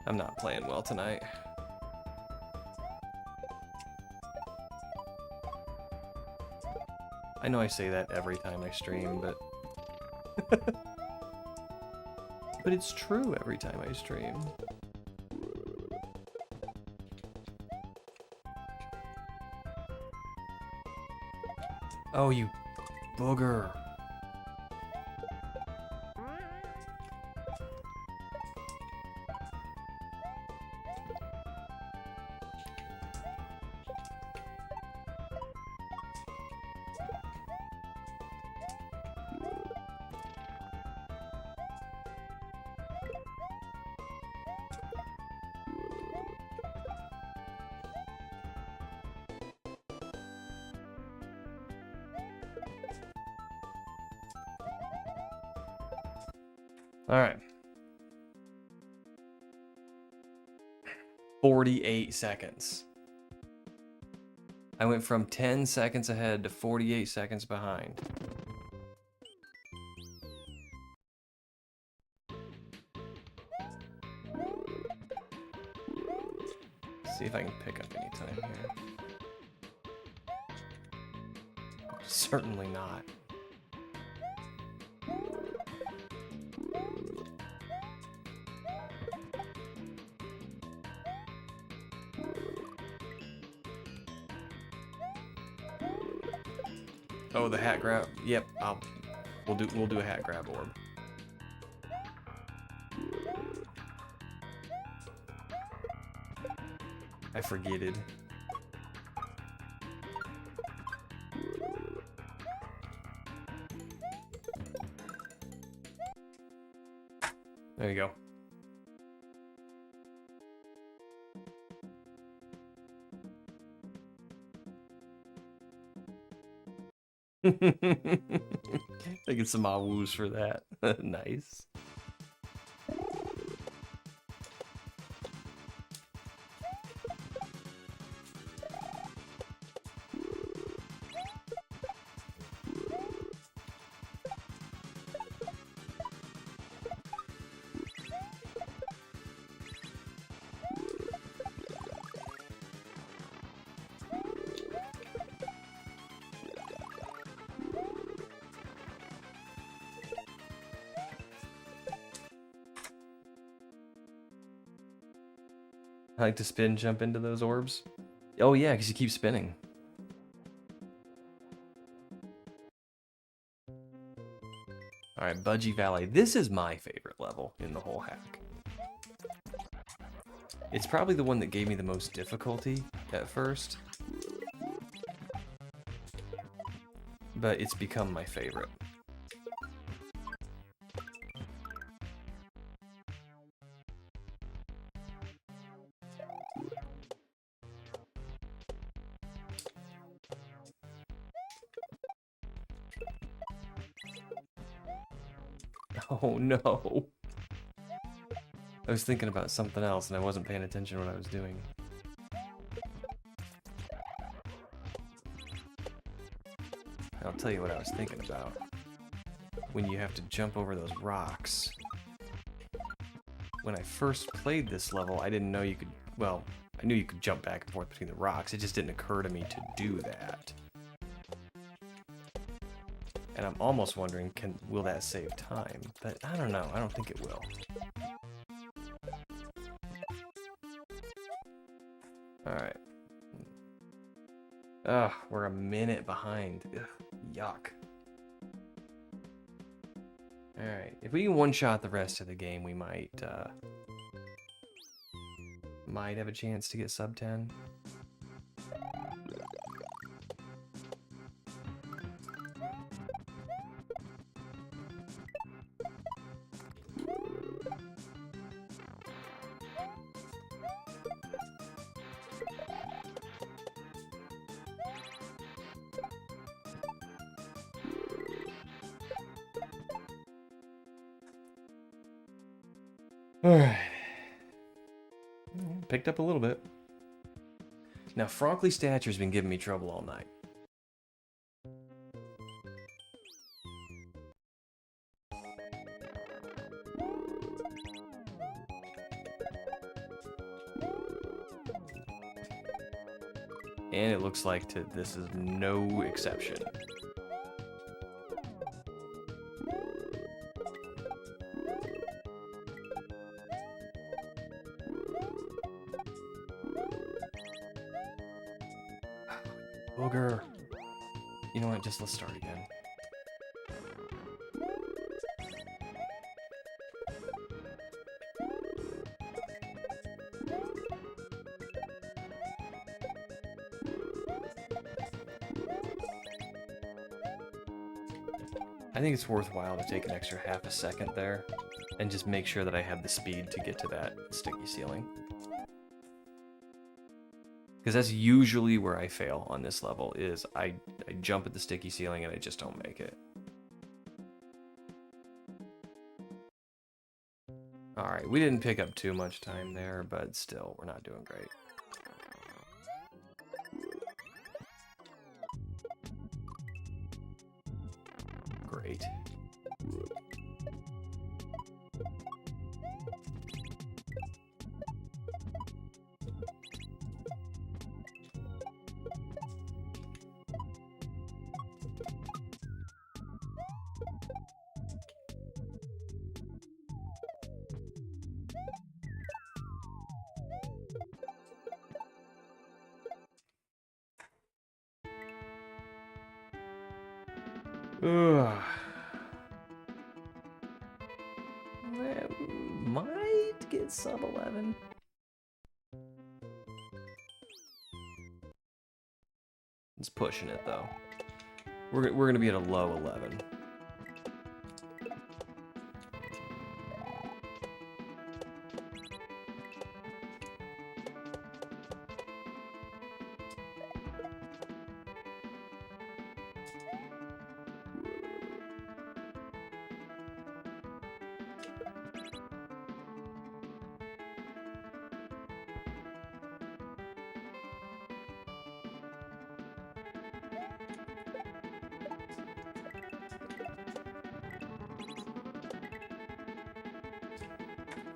I'm not playing well tonight. I know I say that every time I stream, but... but it's true every time I stream. Oh, you booger. Alright. 48 seconds. I went from 10 seconds ahead to 48 seconds behind. See if I can pick up any time here. Certainly not. Oh, the hat grab. Yep, we'll do a hat grab orb. I forgetted. There you go. I get some awoos for that. Nice. I like to spin jump into those orbs. Oh yeah, because you keep spinning. Alright, Budgie Valley. This is my favorite level in the whole hack. It's probably the one that gave me the most difficulty at first. But it's become my favorite. Oh no. I was thinking about something else and I wasn't paying attention to what I was doing. I'll tell you what I was thinking about. When you have to jump over those rocks. When I first played this level, I didn't know you could, well, I knew you could jump back and forth between the rocks. It just didn't occur to me to do that. And I'm almost wondering, will that save time? But I don't know. I don't think it will. Alright. Ugh, we're a minute behind. Ugh, yuck. Alright, if we can one-shot the rest of the game, we might have a chance to get sub 10. Alright. Picked up a little bit. Now, Frankley Stature's been giving me trouble all night. And it looks like this is no exception. Booger. You know what? Just let's start again. I think it's worthwhile to take an extra half a second there and just make sure that I have the speed to get to that sticky ceiling. Because that's usually where I fail on this level, is I jump at the sticky ceiling and I just don't make it. Alright, we didn't pick up too much time there, but still, we're not doing great. Great. Ugh. Might get sub 11. It's pushing it though. We're gonna be at a low 11.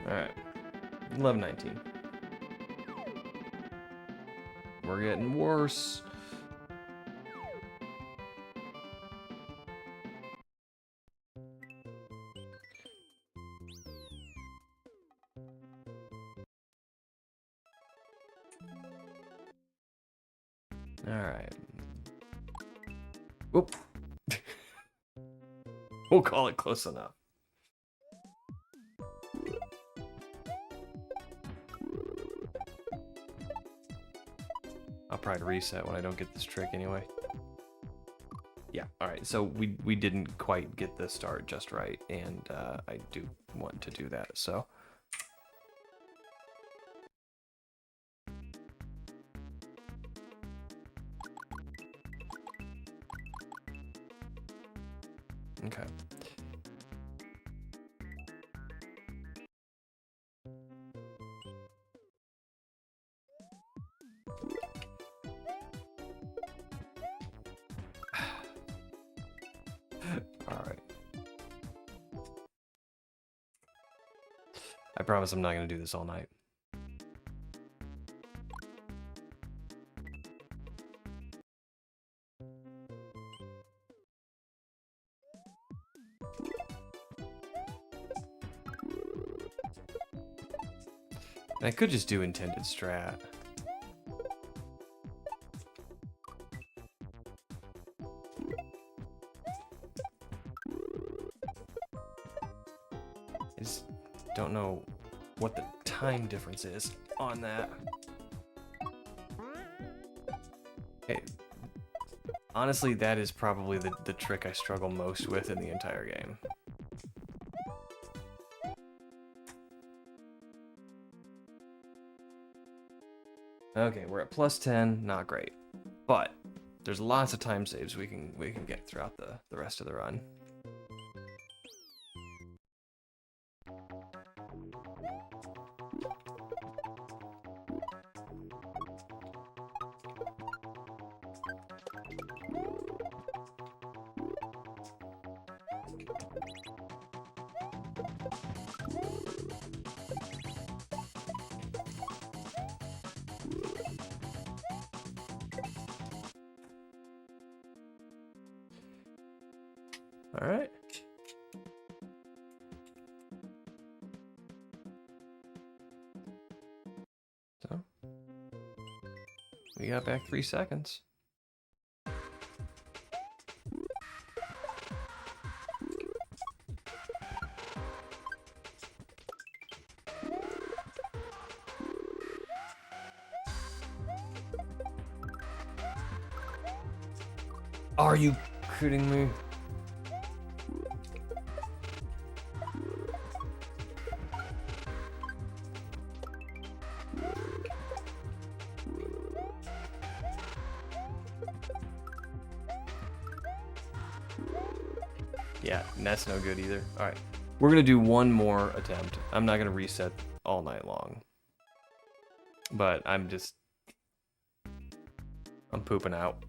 Alright. 11-19. We're getting worse. Alright. Whoop. We'll call it close enough. I'll probably reset when I don't get this trick anyway. Yeah, alright, so we didn't quite get the start just right, and I do want to do that, so. Okay. Alright. I promise I'm not going to do this all night. And I could just do intended strat. I just don't know what the time difference is on that. Hey, honestly, that is probably the trick I struggle most with in the entire game. Okay, we're at +10, not great. But there's lots of time saves we can get throughout the rest of the run. All right. So we got back 3 seconds. Are you kidding me? Yeah, and that's no good either. All right. We're gonna do one more attempt. I'm not gonna reset all night long. But I'm pooping out.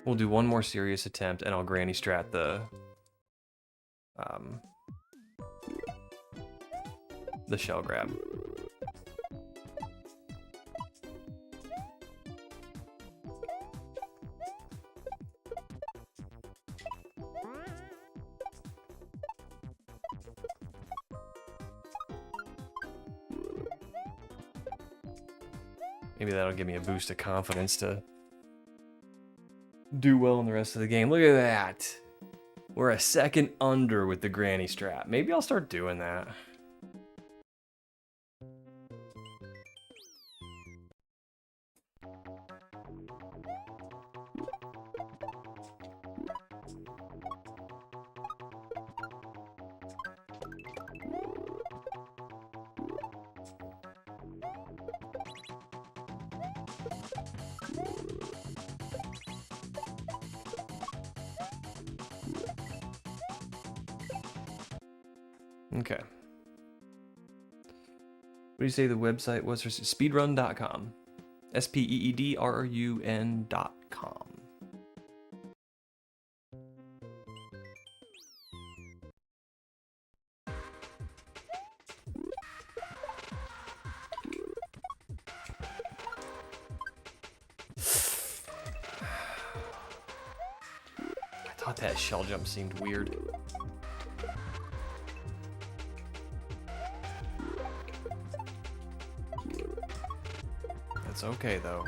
We'll do one more serious attempt, and I'll granny strat the shell grab. Maybe that'll give me a boost of confidence to do well in the rest of the game. Look at that. We're a second under with the granny strap. Maybe I'll start doing that. Okay. What do you say the website was for speedrun.com? SPEEDRUN.com. I thought that shell jump seemed weird. It's okay though.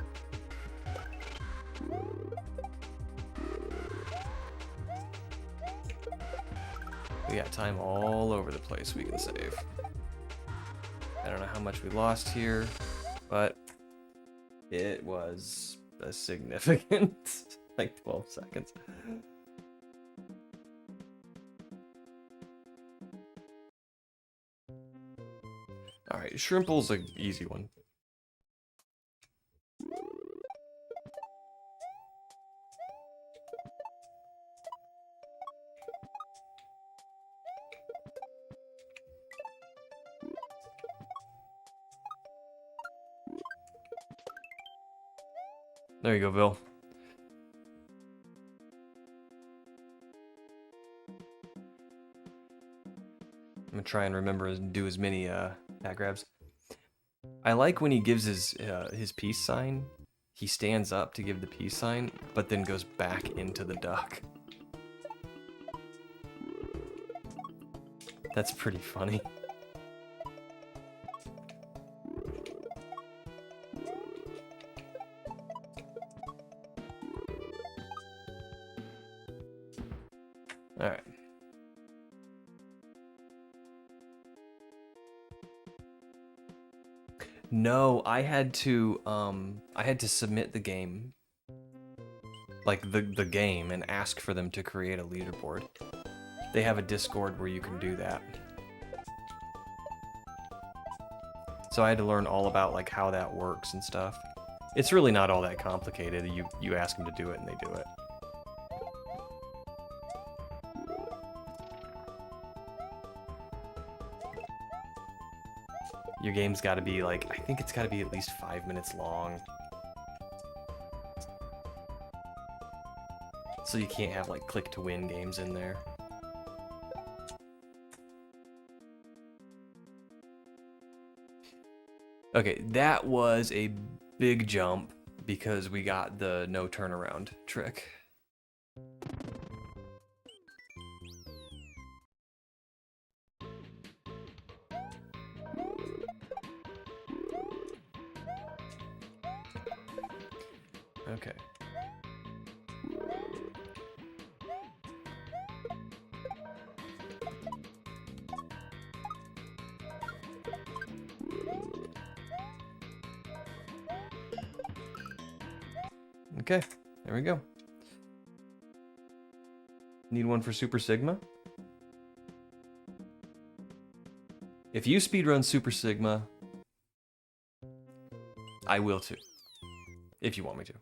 We got time all over the place we can save. I don't know how much we lost here, but it was a significant, like 12 seconds. All right, Shrimple's an easy one. There you go, Bill. I'm gonna try and remember and do as many back grabs. I like when he gives his peace sign. He stands up to give the peace sign, but then goes back into the duck. That's pretty funny. All right. No, I had to submit the game, like the game, and ask for them to create a leaderboard. They have a Discord where you can do that. So I had to learn all about like how that works and stuff. It's really not all that complicated. You ask them to do it and they do it. Your game's got to be like, I think it's got to be at least 5 minutes long. So you can't have like click to win games in there. Okay, that was a big jump because we got the no turnaround trick. Okay. Okay, there we go. Need one for Super Sigma? If you speedrun Super Sigma, I will too. If you want me to.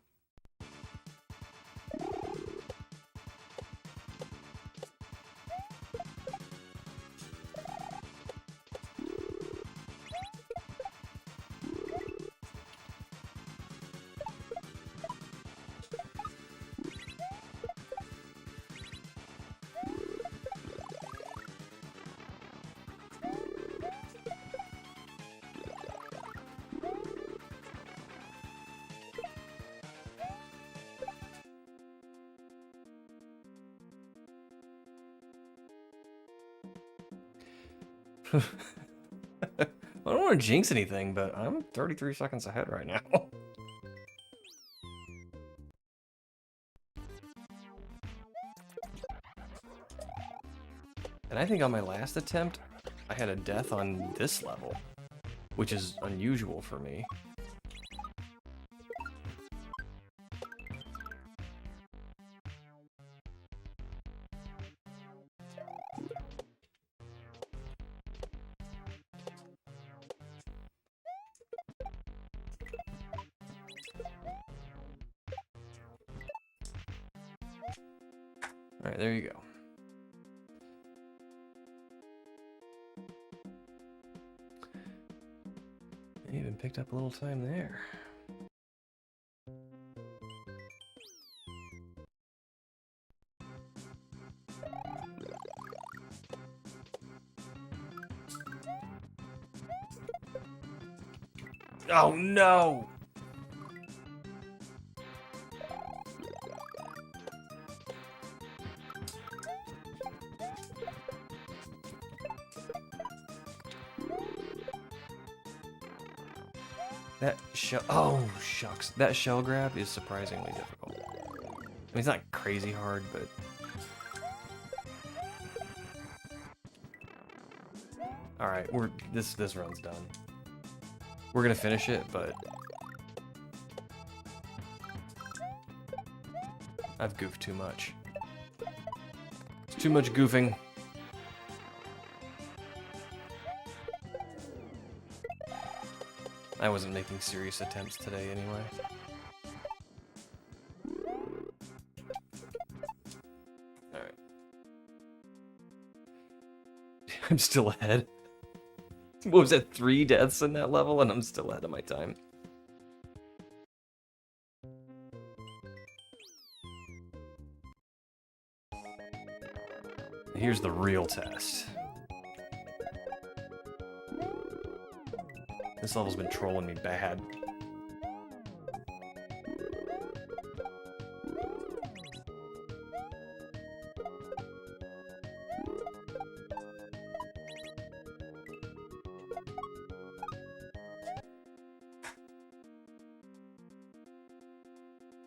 I don't want to jinx anything, but I'm 33 seconds ahead right now. And I think on my last attempt, I had a death on this level, which is unusual for me. Alright, there you go. I even picked up a little time there. Oh no! That shell. Oh, shucks. That shell grab is surprisingly difficult. I mean, it's not crazy hard, but. Alright, this run's done. We're gonna finish it, but. I've goofed too much. It's too much goofing. I wasn't making serious attempts today anyway. Alright. I'm still ahead. What was that, 3 deaths in that level, and I'm still ahead of my time. Here's the real test. This level's been trolling me bad.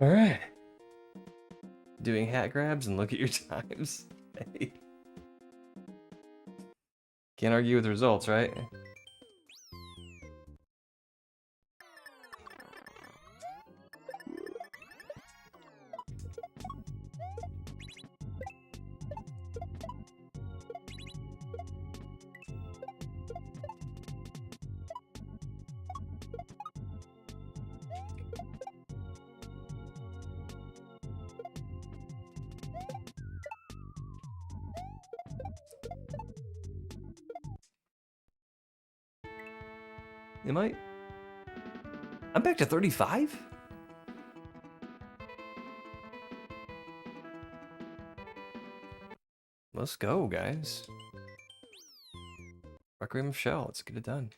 All right. Doing hat grabs and look at your times. Hey. Can't argue with the results, right? Am I? I'm back to 35? Let's go, guys. Requiem of Shell, let's get it done.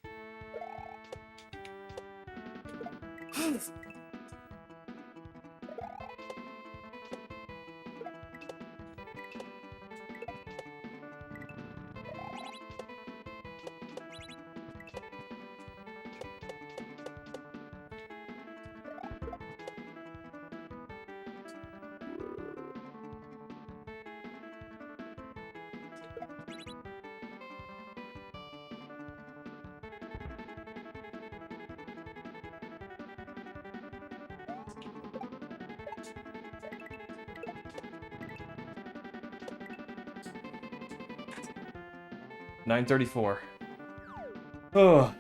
$934. Oh,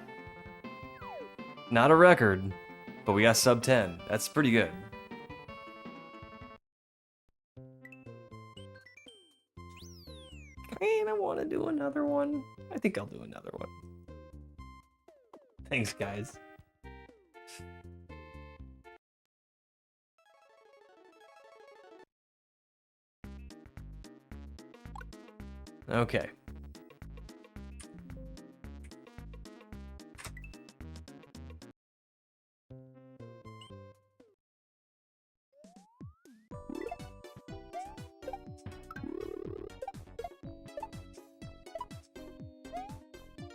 not a record, But we got sub 10. That's pretty good. And I want to do another one. I think I'll do another one. Thanks, guys. Okay.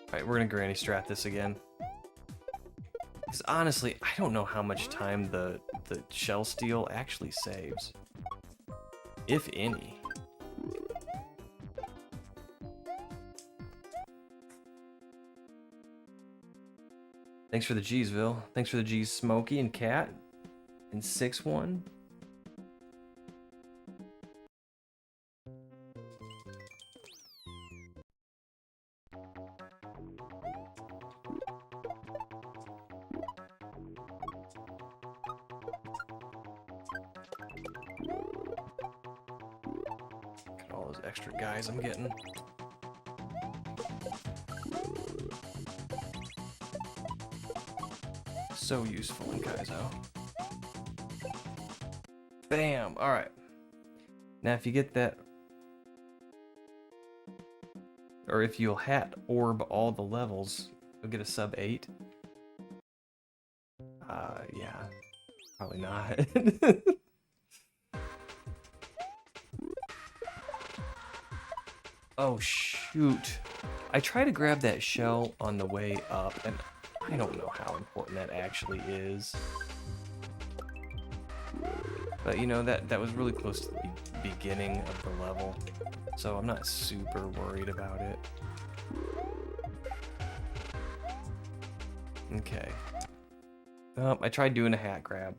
Alright, we're gonna granny strat this again. Because honestly, I don't know how much time the shell steal actually saves. If any. Thanks for the G'sville. Thanks for the G's, Smokey and Cat. And 6-1. Look at all those extra guys I'm getting. So useful in Kaizo. Bam! Alright. Now if you get that... Or if you'll hat orb all the levels, you'll get a sub 8. Yeah. Probably not. Oh shoot. I try to grab that shell on the way up, and I don't know how important that actually is. But you know, that was really close to the beginning of the level, so I'm not super worried about it. Okay. I tried doing a hat grab.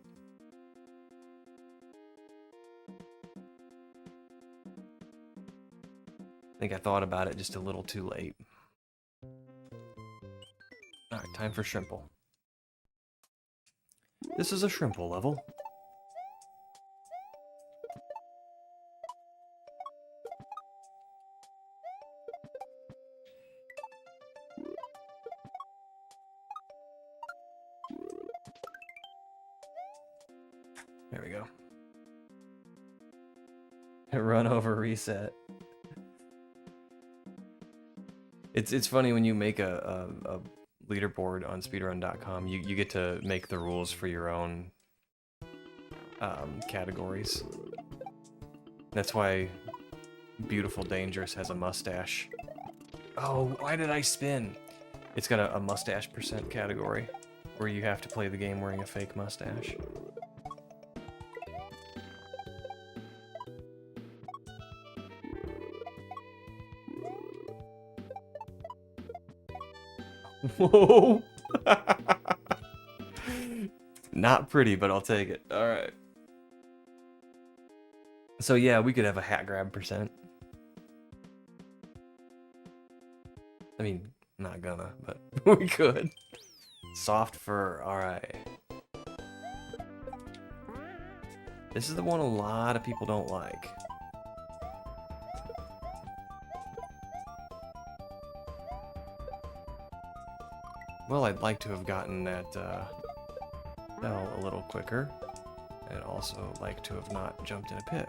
I think I thought about it just a little too late. Alright, time for Shrimple. This is a Shrimple level. There we go. Run over reset. It's funny when you make a leaderboard on speedrun.com, you get to make the rules for your own categories. That's why Beautiful Dangerous has a mustache. Oh, why did I spin? It's got a mustache percent category where you have to play the game wearing a fake mustache. Whoa! Not pretty, but I'll take it. Alright. So yeah, we could have a hat grab percent. I mean, not gonna, but we could. Soft fur, alright. This is the one a lot of people don't like. Well, I'd like to have gotten that bell a little quicker. I'd also like to have not jumped in a pit.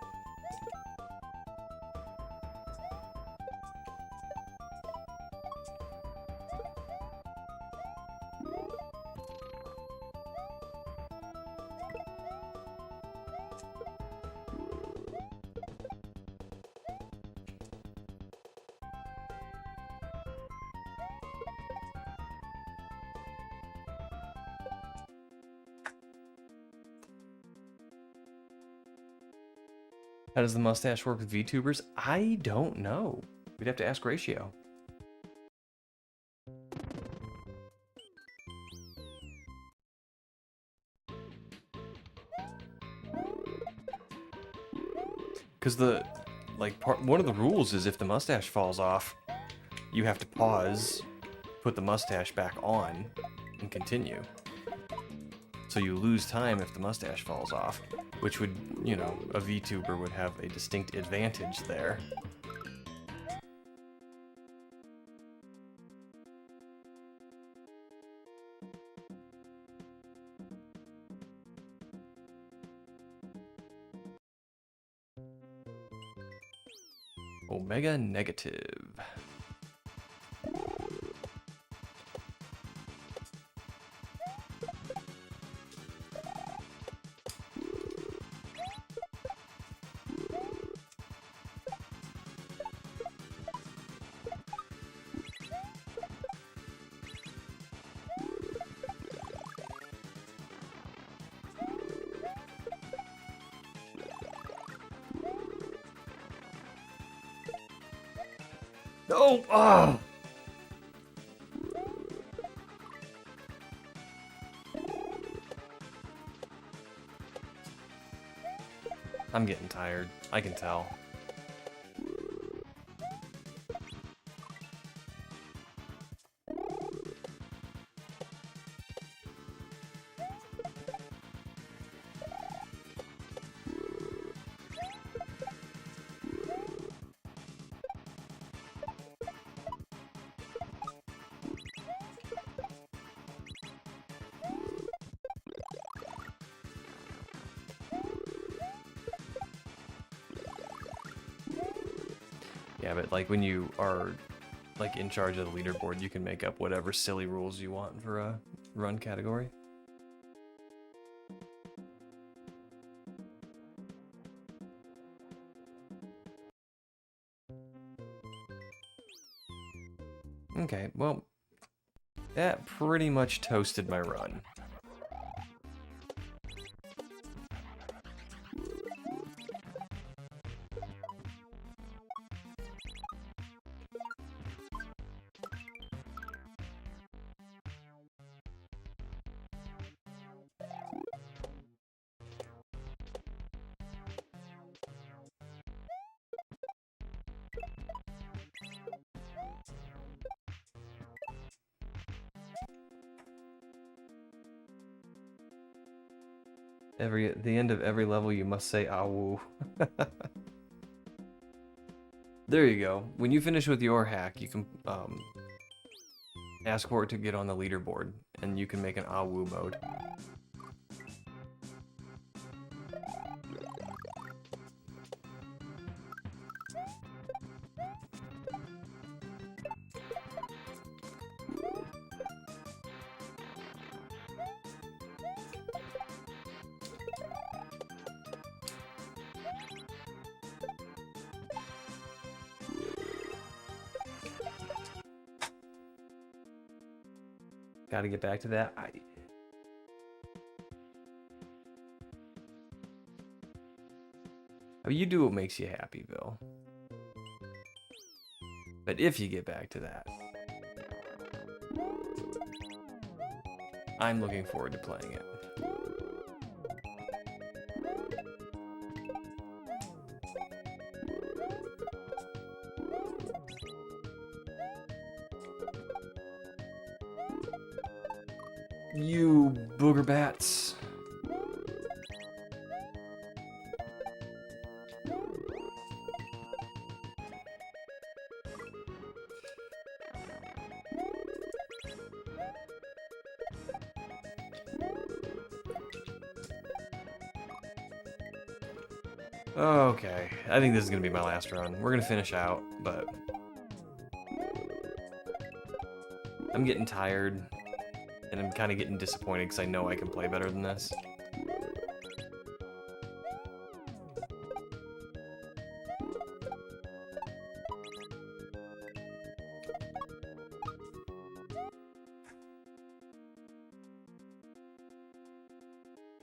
How does the mustache work with VTubers? I don't know. We'd have to ask Ratio. Because one of the rules is if the mustache falls off, you have to pause, put the mustache back on, and continue. So so you lose time if the mustache falls off, which would, you know, a VTuber would have a distinct advantage there. Omega negative. No! Oh! I'm getting tired. I can tell. Yeah, but like when you are like in charge of the leaderboard, you can make up whatever silly rules you want for a run category. Okay, well, that pretty much toasted my run. At the end of every level, you must say "Awoo." There you go. When you finish with your hack, you can ask for it to get on the leaderboard, and you can make an "Awoo" mode. Got to get back to that. I mean, you do what makes you happy, Bill. But if you get back to that, I'm looking forward to playing it. You booger bats. Okay, I think this is gonna be my last run. We're gonna finish out, but I'm getting tired, and I'm kind of getting disappointed because I know I can play better than this.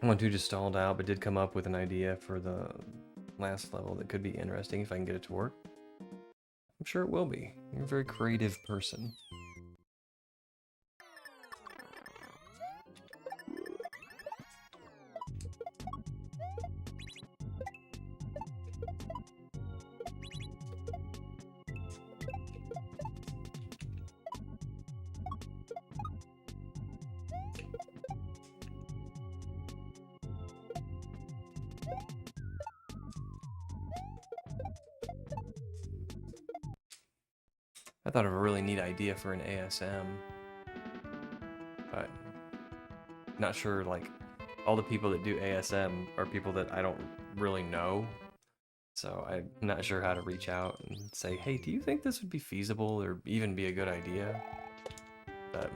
One who just stalled out, but did come up with an idea for the last level that could be interesting if I can get it to work. I'm sure it will be. You're a very creative person. I thought of a really neat idea for an ASM, but not sure, like, all the people that do ASM are people that I don't really know, so I'm not sure how to reach out and say, hey, do you think this would be feasible or even be a good idea? But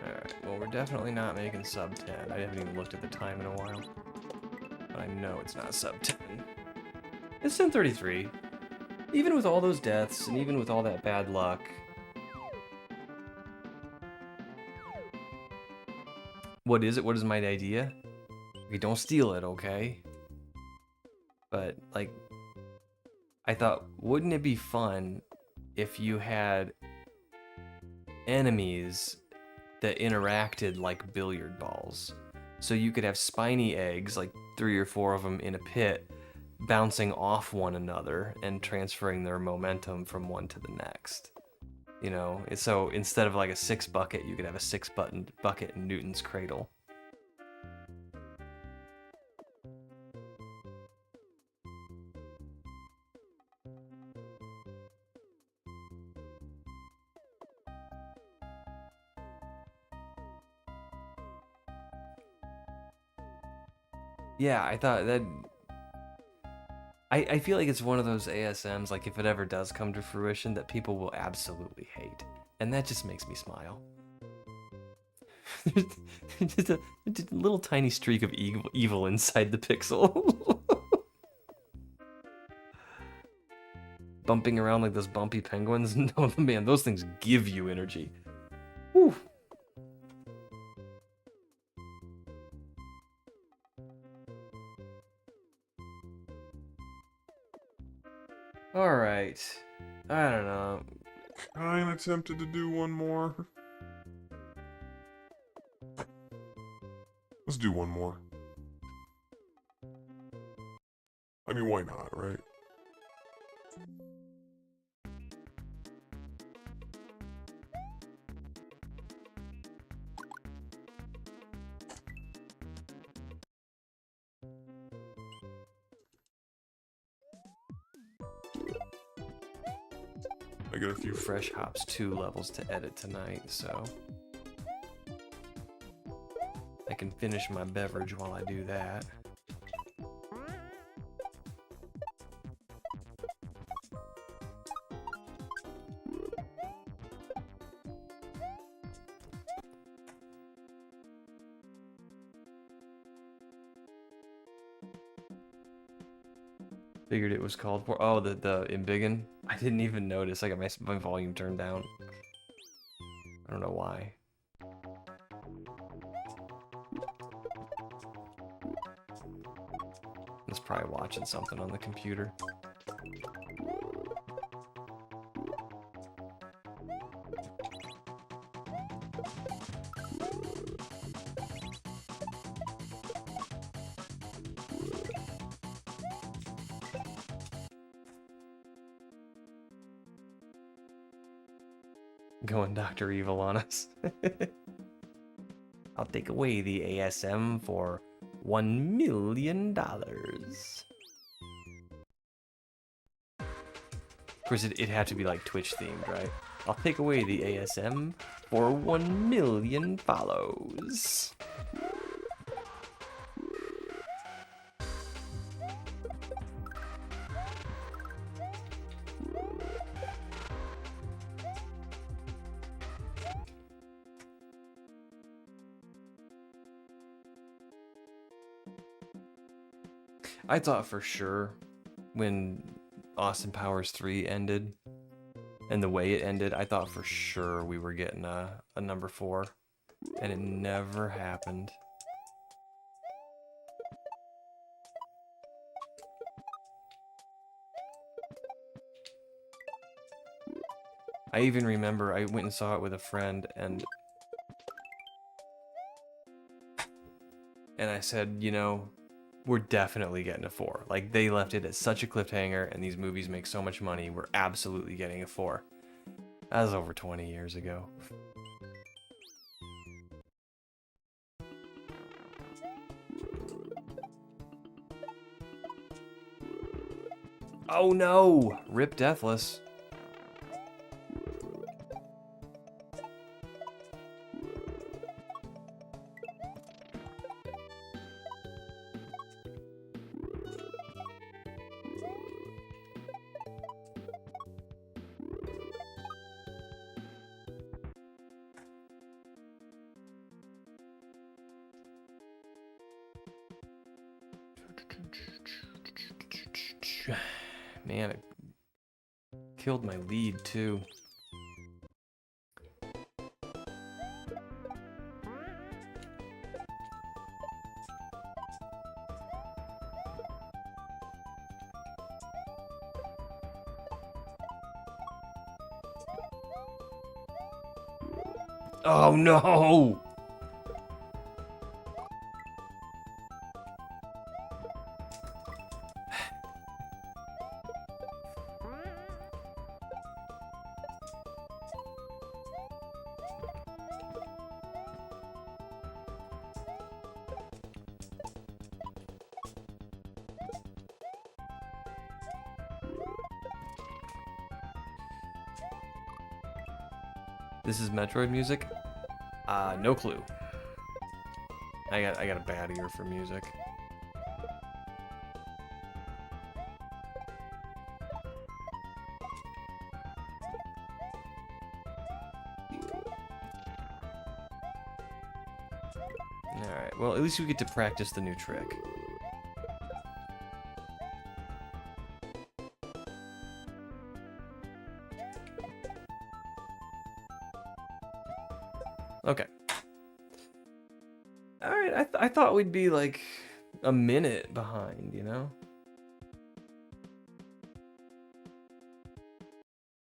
alright, well, we're definitely not making sub 10. I haven't even looked at the time in a while. But I know it's not sub 10. It's 10:33. Even with all those deaths, and even with all that bad luck... What is it? What is my idea? Okay, don't steal it, okay? But, like... I thought, wouldn't it be fun if you had enemies that interacted like billiard balls? So you could have spiny eggs, like 3 or 4 of them in a pit, bouncing off one another and transferring their momentum from one to the next. You know, so instead of like a 6 bucket, you could have a 6 bucket in Newton's cradle. Yeah, I thought that... I feel like it's one of those ASMs, like if it ever does come to fruition, that people will absolutely hate. And that just makes me smile. just a little tiny streak of evil inside the pixel. Bumping around like those bumpy penguins. No, man, those things give you energy. Whew. Alright. I don't know. I'm tempted to do one more. Let's do one more. I mean, why not, right? I got a few Fresh Hops 2 levels to edit tonight, so I can finish my beverage while I do that. Figured it was called for. Oh, the Embiggen. I didn't even notice. I got my volume turned down. I don't know why. I was probably watching something on the computer. Going Dr. Evil on us. I'll take away the ASM for $1 million. Of course, it had to be like Twitch themed, right? I'll take away the ASM for 1 million follows. I thought for sure when Austin Powers 3 ended and the way it ended, I thought for sure we were getting a number 4, and it never happened. I even remember I went and saw it with a friend, and I said, you know, we're definitely getting a 4. Like, they left it at such a cliffhanger, and these movies make so much money, we're absolutely getting a 4. That was over 20 years ago. Oh no! Rip Deathless. Man, it killed my lead too. Oh no! This is Metroid music? No clue. I got a bad ear for music. Alright, well, at least we get to practice the new trick. Okay. Alright, I thought we'd be like a minute behind, you know?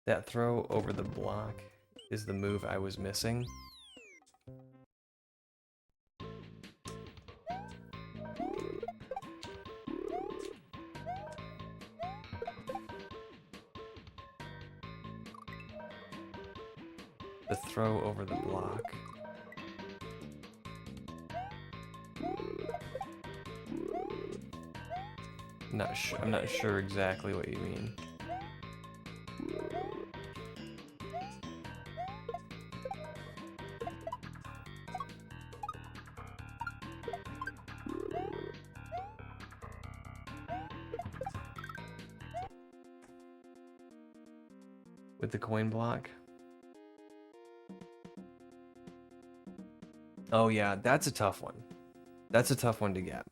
That throw over the block is the move I was missing. The throw over the block. I'm not sure exactly what you mean. With the coin block? Oh yeah, that's a tough one. That's a tough one to get.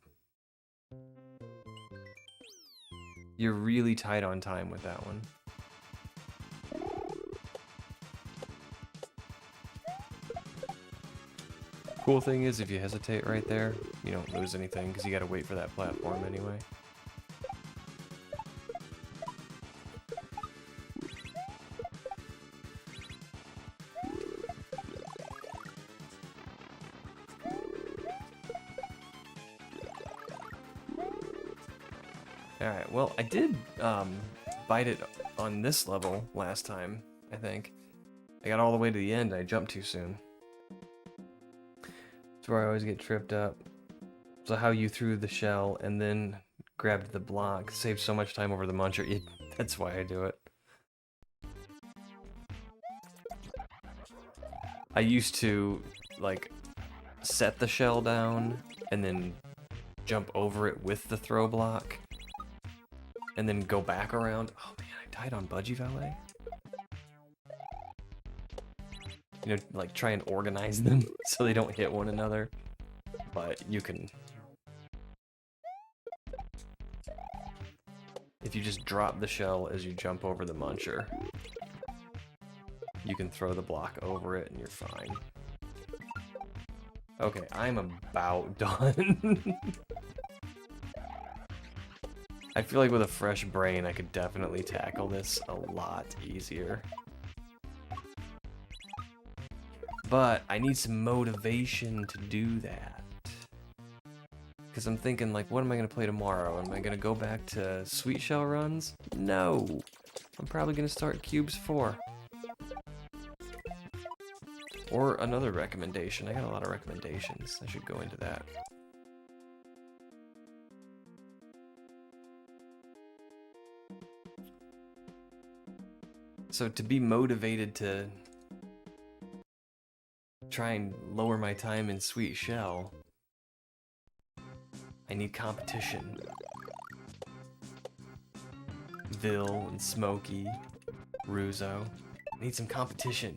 You're really tight on time with that one. Cool thing is, if you hesitate right there, you don't lose anything, because you gotta wait for that platform anyway. Alright, well, I did bite it on this level last time, I think. I got all the way to the end and I jumped too soon. That's where I always get tripped up. So how you threw the shell and then grabbed the block saves so much time over the muncher. That's why I do it. I used to, like, set the shell down and then jump over it with the throw block. And then go back around. Oh man, I died on Budgie Valet. You know, like try and organize them so they don't hit one another. But you can... If you just drop the shell as you jump over the muncher, you can throw the block over it and you're fine. Okay, I'm about done. I feel like with a fresh brain, I could definitely tackle this a lot easier. But I need some motivation to do that. Because I'm thinking, like, what am I going to play tomorrow? Am I going to go back to Sweet Shell runs? No. I'm probably going to start Cubes 4. Or another recommendation. I got a lot of recommendations. I should go into that. So to be motivated to try and lower my time in Sweet Shell, I need competition. Vil and Smokey, Ruzo. I need some competition.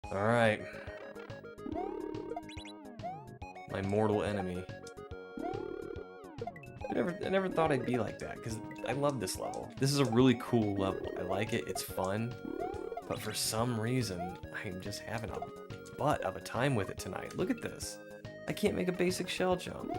Alright. My mortal enemy. I never thought I'd be like that, because I love this level. This is a really cool level. I like it, it's fun. But for some reason, I'm just having a butt of a time with it tonight. Look at this. I can't make a basic shell jump.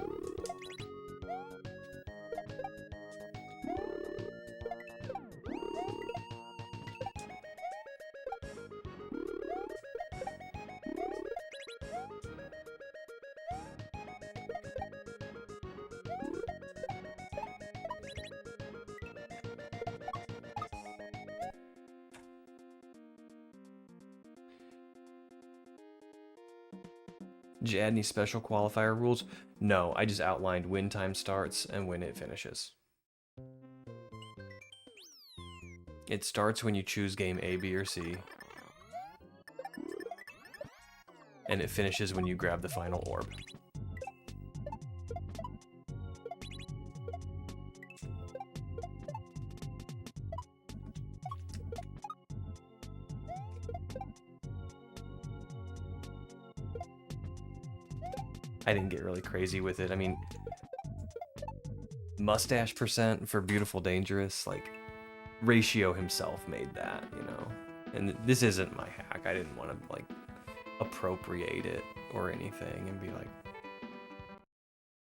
Did you add any special qualifier rules? No, I just outlined when time starts and when it finishes. It starts when you choose game A, B, or C. And it finishes when you grab the final orb. I didn't get really crazy with it. I mean, mustache percent for Beautiful Dangerous, like, Ratio himself made that, you know? And this isn't my hack. I didn't want to, like, appropriate it or anything and be like,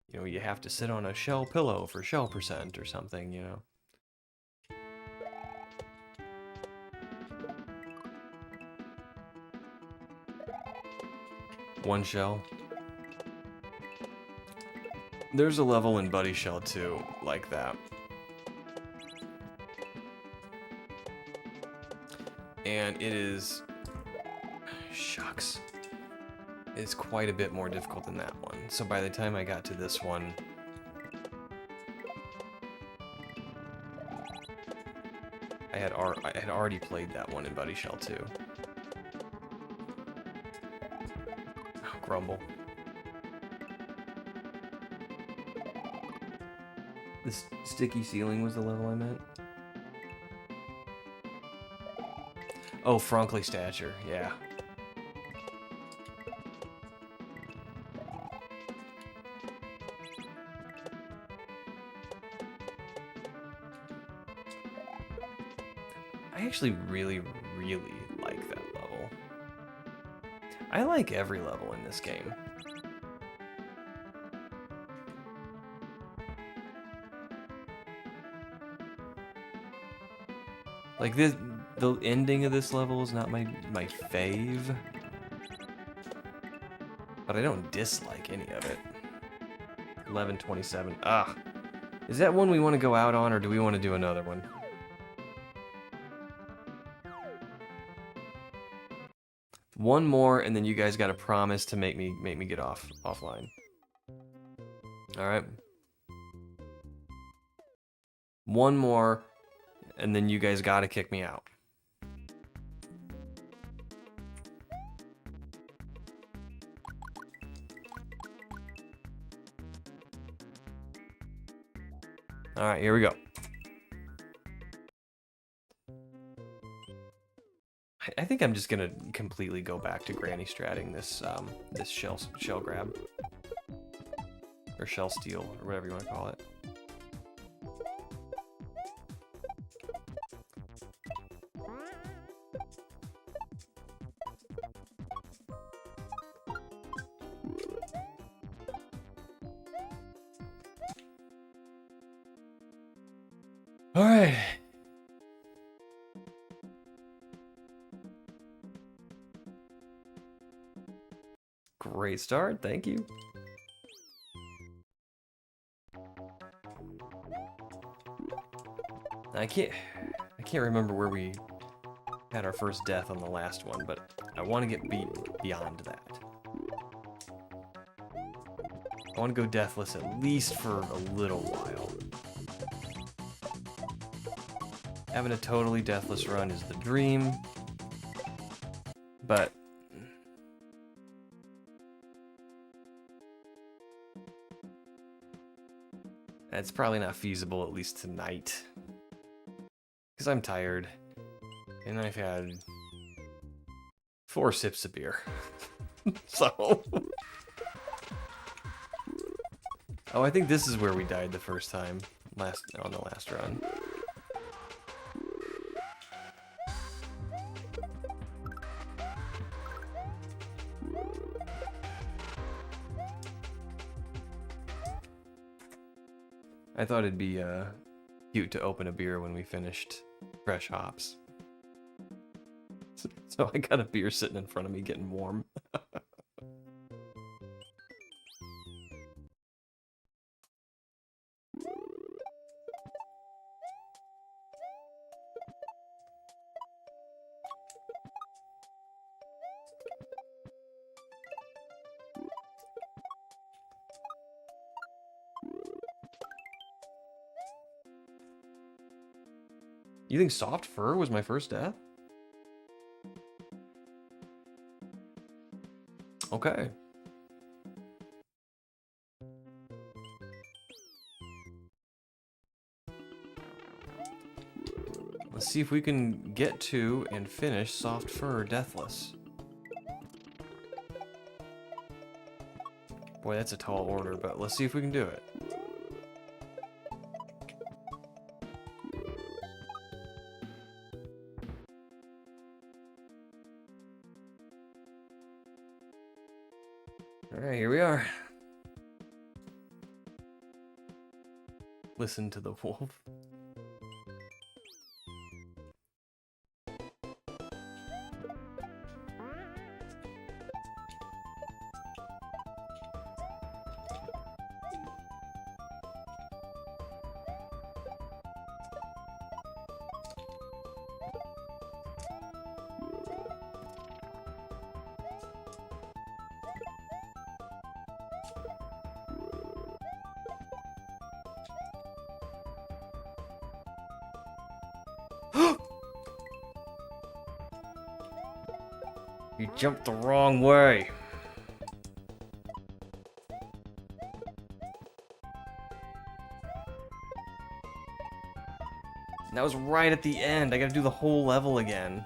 you know, you have to sit on a shell pillow for shell percent or something, you know? One shell. There's a level in Buddy Shell 2 like that. And it is... shucks. It's quite a bit more difficult than that one. So by the time I got to this one... I had already played that one in Buddy Shell 2. Oh, Grumble. This sticky ceiling was the level I meant. Oh, Franklin Stature, yeah. I actually really, really like that level. I like every level in this game. Like this, the ending of this level is not my fave, but I don't dislike any of it. 11:27. Ah, is that one we want to go out on, or do we want to do another one? One more, and then you guys got to promise to make me get offline. All right. One more. And then you guys gotta kick me out. Alright, here we go. I think think I'm just gonna completely go back to granny stratting this this shell grab. Or shell steal, or whatever you want to call it. All right. Great start, thank you. I can't remember where we had our first death on the last one, but I want to get beat beyond that. I want to go deathless at least for a little while. Having a totally deathless run is the dream, but it's probably not feasible, at least tonight. Because I'm tired, and I've had 4 sips of beer. So... Oh, I think this is where we died the first time, on the last run. I thought it'd be cute to open a beer when we finished fresh hops. So I got a beer sitting in front of me getting warm. You think soft fur was my first death? Okay. Let's see if we can get to and finish soft fur deathless. Boy, that's a tall order, but let's see if we can do it. Alright, here we are. Listen to the wolf. You jumped the wrong way. That was right at the end. I gotta do the whole level again.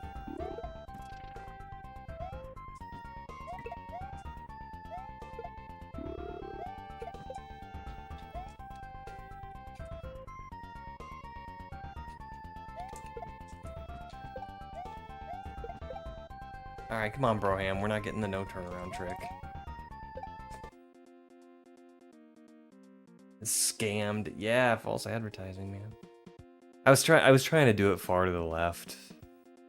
Alright, come on, Broham. We're not getting the no turnaround trick. Scammed. Yeah, false advertising, man. I was trying to do it far to the left.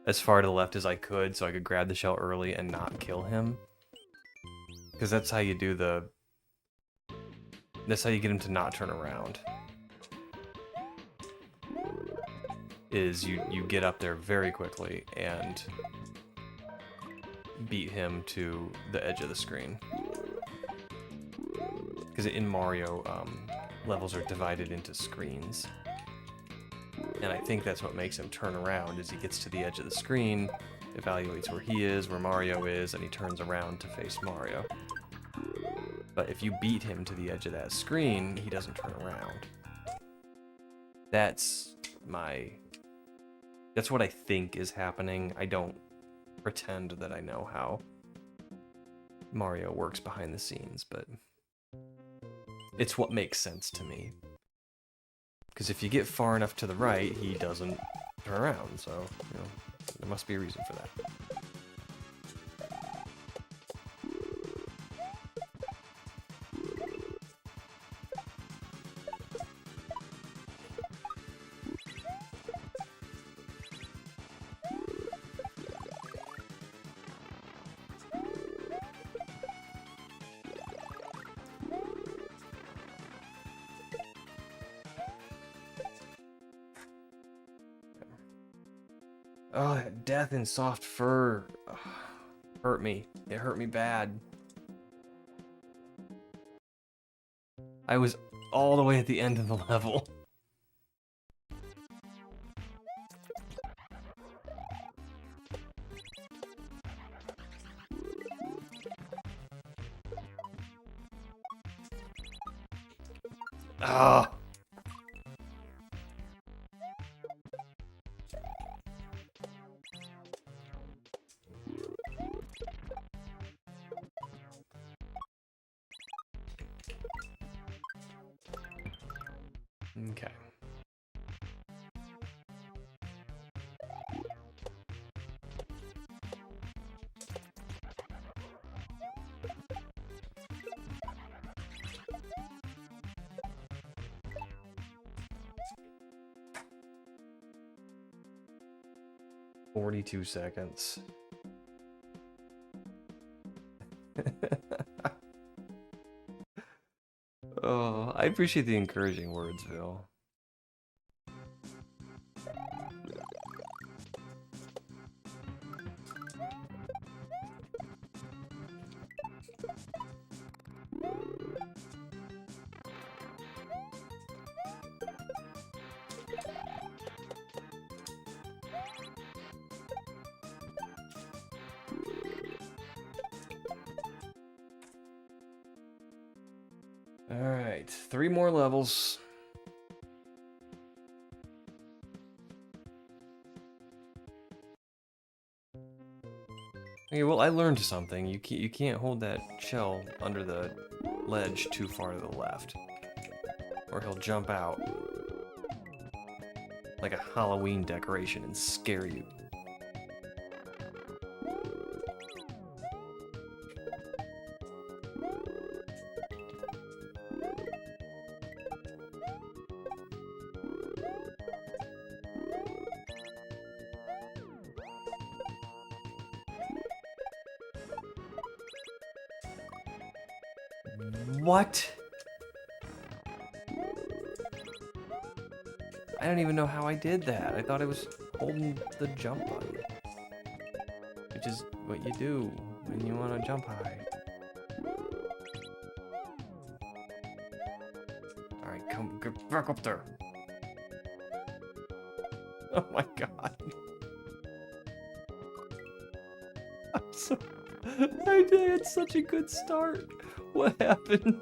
As far to the left as I could, so I could grab the shell early and not kill him. Because that's how you do the... That's how you get him to not turn around. Is you get up there very quickly and beat him to the edge of the screen. Because in Mario, levels are divided into screens. And I think that's what makes him turn around, is he gets to the edge of the screen, evaluates where he is, where Mario is, and he turns around to face Mario. But if you beat him to the edge of that screen, he doesn't turn around. That's what I think is happening. I don't pretend that I know how Mario works behind the scenes, but it's what makes sense to me. Because if you get far enough to the right, he doesn't turn around, so, you know, there must be a reason for that. Oh, that death in soft fur hurt me. It hurt me bad. I was all the way at the end of the level. Ah. Okay. "42 seconds." Oh, I appreciate the encouraging words, Phil. Alright, 3 more levels. Okay, well, I learned something. You can't hold that shell under the ledge too far to the left, or he'll jump out like a Halloween decoration and scare you. What? I don't even know how I did that. I thought I was holding the jump button, which is what you do when you want to jump high. Alright, come get back up there. Oh my god. I had such a good start. What happened?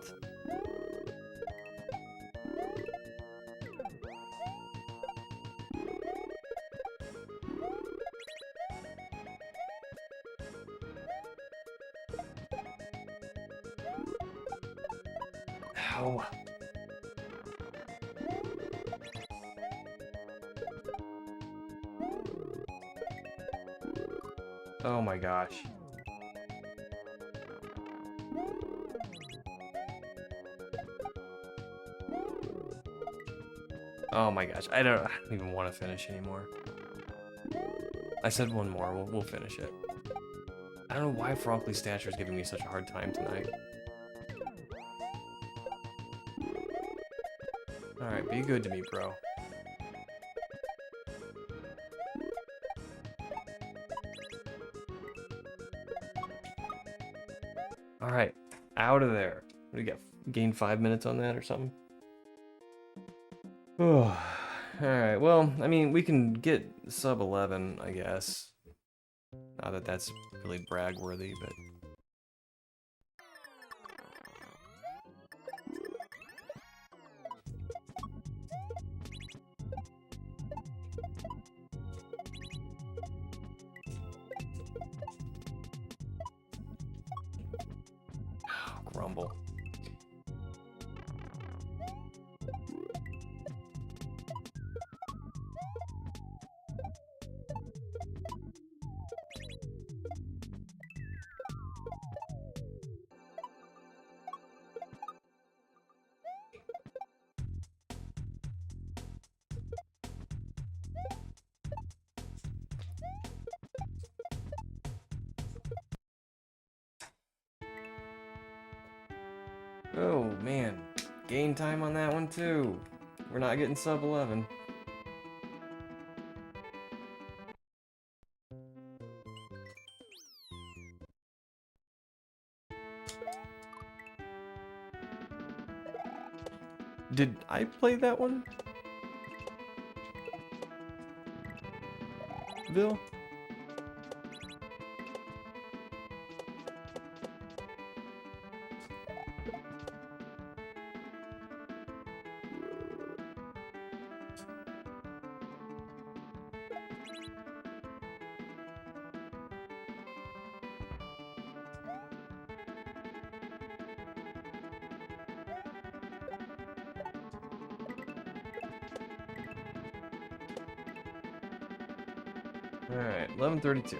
Ow. Oh my gosh. Oh my gosh, I don't even want to finish anymore. I said one more, we'll finish it. I don't know why Fronkly Stature is giving me such a hard time tonight. Alright, be good to me, bro. Alright, out of there. What do you got? Gain 5 minutes on that or something? Oh, alright, well, I mean, we can get sub 11, I guess. Not that that's really brag-worthy, but... grumble. Oh man, gain time on that one too. We're not getting sub 11. Did I play that one? Bill? Alright, 11:32.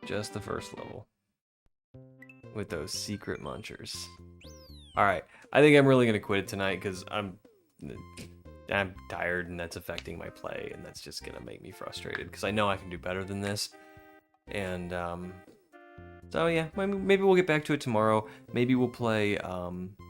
Just the first level. With those secret munchers. Alright, I think I'm really gonna quit it tonight because I'm tired and that's affecting my play and that's just gonna make me frustrated because I know I can do better than this. And so yeah, maybe we'll get back to it tomorrow. Maybe we'll play.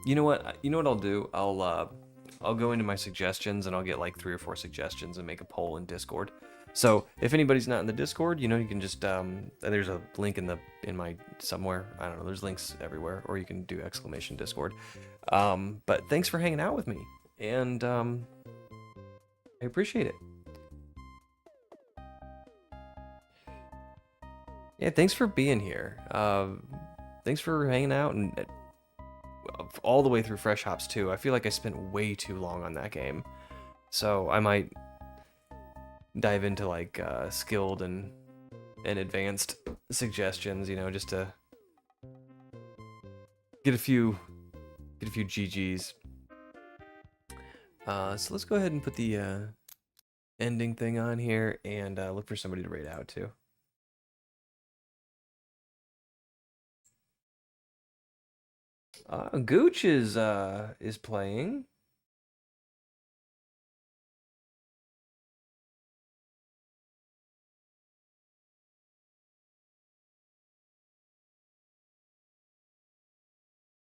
You know what? You know what I'll do? I'll go into my suggestions and I'll get like 3 or 4 suggestions and make a poll in Discord. So if anybody's not in the Discord, you know, you can just there's a link in my somewhere. I don't know. There's links everywhere, or you can do exclamation Discord. But thanks for hanging out with me, and I appreciate it. Yeah, thanks for being here. Thanks for hanging out and all the way through Fresh Hops too. I feel like I spent way too long on that game, so I might dive into like skilled and advanced suggestions. You know, just to get a few GGs. So let's go ahead and put the ending thing on here and look for somebody to raid out to. Gooch is playing.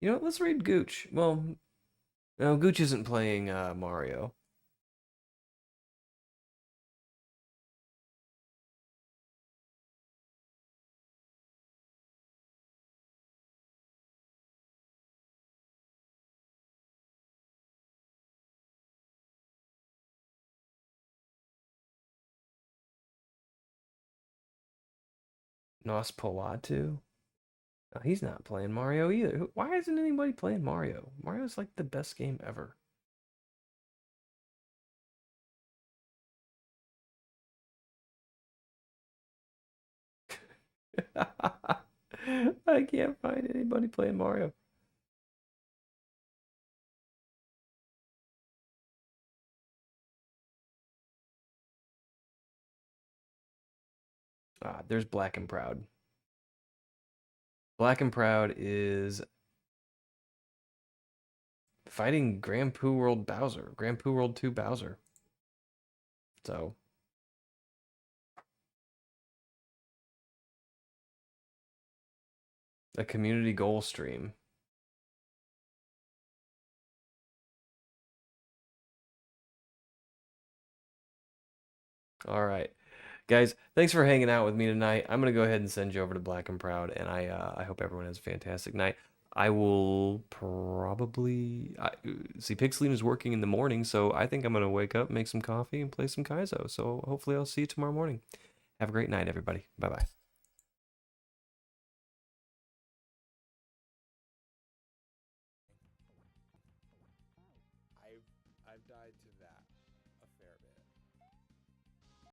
You know what? Let's read Gooch. Well, no, Gooch isn't playing Mario. Nosferatu. No, he's not playing Mario either. Why isn't anybody playing Mario? Mario's like the best game ever. I can't find anybody playing Mario. There's Black and Proud. Black and Proud is fighting Grand Poo World Bowser. Grand Poo World 2 Bowser. So a community goal stream. All right. Guys, thanks for hanging out with me tonight. I'm going to go ahead and send you over to Black and Proud, and I hope everyone has a fantastic night. I will probably... see, Pixeline is working in the morning, so I think I'm going to wake up, make some coffee, and play some Kaizo. So hopefully I'll see you tomorrow morning. Have a great night, everybody. Bye-bye. I've died to that.